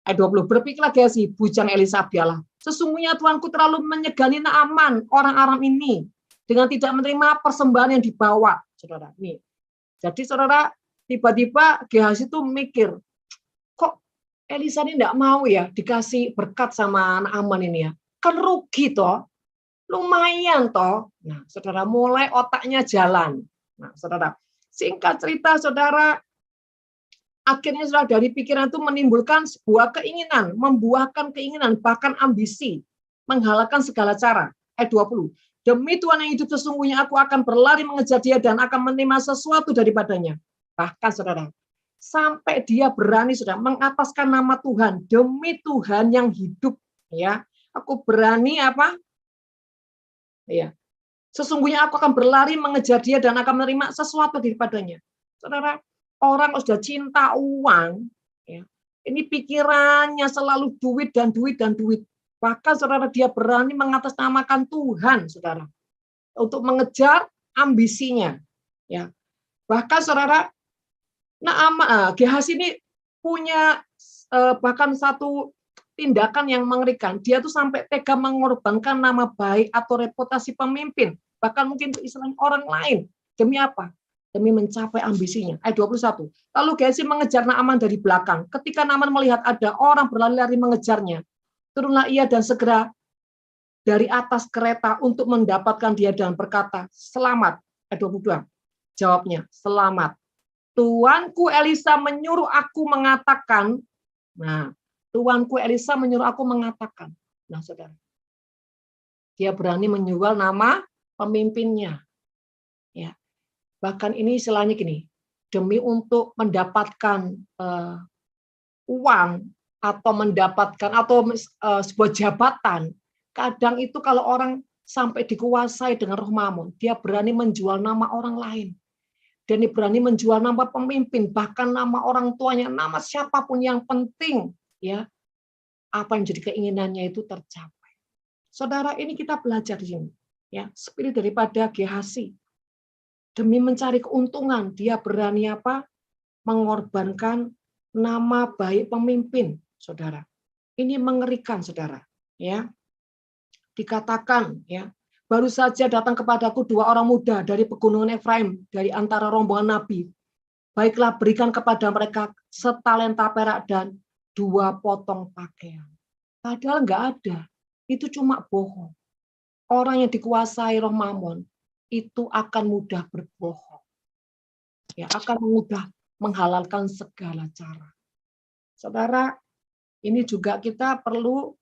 Ayat 20, berpikirlah Gehazi, bujang Elisa biarlah. Sesungguhnya tuanku terlalu menyegani Naaman, orang Aram ini, dengan tidak menerima persembahan yang dibawa. Saudara, nih. Jadi saudara, tiba-tiba Gehazi itu mikir, kok Elisa ini enggak mau ya dikasih berkat sama Naaman ini ya. Kan rugi toh. Lumayan toh. Nah, saudara, mulai otaknya jalan. Nah, saudara, singkat cerita, saudara, akhirnya saudara, dari pikiran itu menimbulkan sebuah keinginan, membuahkan keinginan, bahkan ambisi, menghalalkan segala cara. Ayat 20. Demi Tuhan yang hidup, sesungguhnya aku akan berlari mengejar dia dan akan menerima sesuatu daripadanya. Bahkan saudara, sampai dia berani sudah mengataskan nama Tuhan, demi Tuhan yang hidup, ya, aku berani apa? Ya, sesungguhnya aku akan berlari mengejar dia dan akan menerima sesuatu daripadanya. Saudara, orang sudah cinta uang, ya, ini pikirannya selalu duit dan duit dan duit. Bahkan saudara, dia berani mengatasnamakan Tuhan, saudara, untuk mengejar ambisinya. Ya, bahkan saudara, Gehazi ini punya bahkan satu tindakan yang mengerikan. Dia tuh sampai tega mengorbankan nama baik atau reputasi pemimpin, bahkan mungkin istilahnya orang lain. Demi apa? Demi mencapai ambisinya. Ayat 21. Lalu Gehazi mengejar Naaman dari belakang. Ketika Naaman melihat ada orang berlari-lari mengejarnya, turunlah ia dan segera dari atas kereta untuk mendapatkan dia dan berkata, selamat. Ayat 22. Jawabnya, selamat. Tuanku Elisa menyuruh aku mengatakan, nah, Tuanku Elisa menyuruh aku mengatakan. Nah, saudara, dia berani menjual nama pemimpinnya. Ya, bahkan ini istilahnya gini, demi untuk mendapatkan uang atau mendapatkan atau sebuah jabatan, Kadang itu kalau orang sampai dikuasai dengan roh mamon, dia berani menjual nama orang lain. Dan dia berani menjual nama pemimpin, bahkan nama orang tuanya, nama siapapun yang penting, ya, apa yang jadi keinginannya itu tercapai. Saudara, ini kita belajar di sini, ya, spirit daripada Gehazi. Demi mencari keuntungan, dia berani apa? Mengorbankan nama baik pemimpin, saudara. Ini mengerikan, saudara. Ya, dikatakan, ya, baru saja datang kepadaku 2 orang muda dari pegunungan Efraim, dari antara rombongan nabi. Baiklah, berikan kepada mereka setalenta perak dan 2 potong pakaian. Padahal nggak ada. Itu cuma bohong. Orang yang dikuasai roh mamon itu akan mudah berbohong. Ya, akan mudah menghalalkan segala cara. Saudara, ini juga kita perlu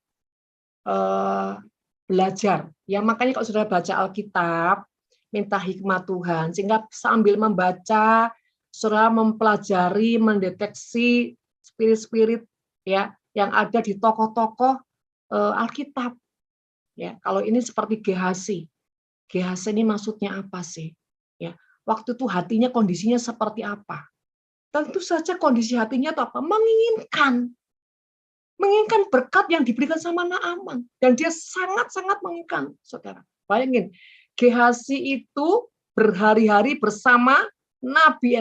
belajar. Ya, makanya kalau saudara baca Alkitab, minta hikmat Tuhan, sehingga sambil membaca, saudara mempelajari, mendeteksi spirit-spirit, ya, yang ada di tokoh-tokoh Alkitab. Ya, kalau ini seperti Gehazi. Gehazi ini maksudnya apa sih? Ya, waktu itu hatinya kondisinya seperti apa? Tentu saja kondisi hatinya itu apa? Menginginkan berkat yang diberikan sama Naaman, dan dia sangat-sangat menginginkan, saudara. Bayangin, Gehazi itu berhari-hari bersama Nabi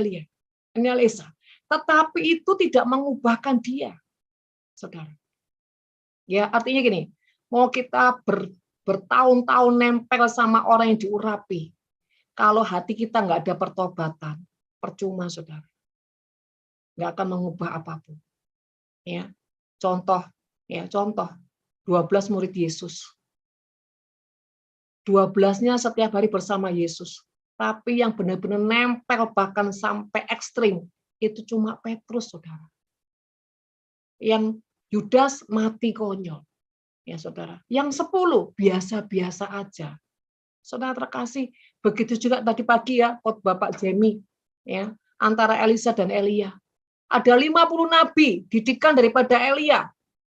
Elisa, tetapi itu tidak mengubahkan dia, saudara. Ya, artinya gini, mau kita bertahun-tahun nempel sama orang yang diurapi, kalau hati kita nggak ada pertobatan, percuma, saudara. Nggak akan mengubah apapun. Ya. Contoh, 12 murid Yesus. 12-nya setiap hari bersama Yesus. Tapi yang benar-benar nempel bahkan sampai ekstrim, itu cuma Petrus, saudara. Yang Yudas mati konyol. Ya, saudara. Yang 10 biasa-biasa aja. Saudara terkasih, begitu juga tadi pagi ya, khotbah Pak Jemi, ya, antara Elisa dan Elia. Ada 50 nabi didikan daripada Elia,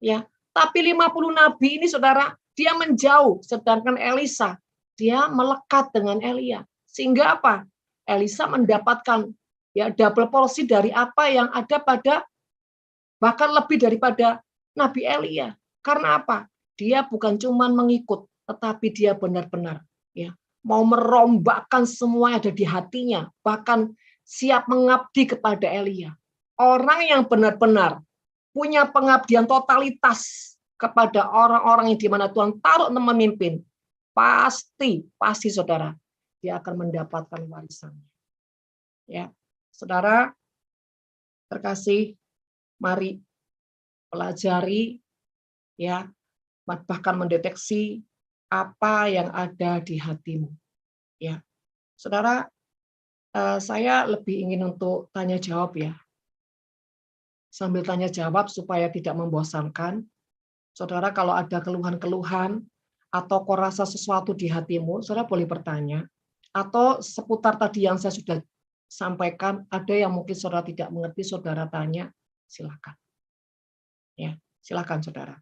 ya. Tapi 50 nabi ini, saudara, dia menjauh, sedangkan Elisa dia melekat dengan Elia. Sehingga apa? Elisa mendapatkan, ya, double porsi dari apa yang ada pada, bahkan lebih daripada Nabi Elia. Karena apa? Dia bukan cuma mengikut, tetapi dia benar-benar, ya, mau merombakkan semua yang ada di hatinya, bahkan siap mengabdi kepada Elia. Orang yang benar-benar punya pengabdian totalitas kepada orang-orang yang di mana Tuhan taruh memimpin, pasti saudara, dia akan mendapatkan warisannya. Ya, saudara terkasih, mari pelajari, ya, bahkan mendeteksi apa yang ada di hatimu. Ya, saudara, saya lebih ingin untuk tanya jawab, ya. Sambil tanya jawab supaya tidak membosankan. Saudara, kalau ada keluhan-keluhan atau kau rasa sesuatu di hatimu, saudara boleh bertanya. Atau seputar tadi yang saya sudah sampaikan, ada yang mungkin saudara tidak mengerti, saudara tanya, silakan. Ya, silakan, saudara.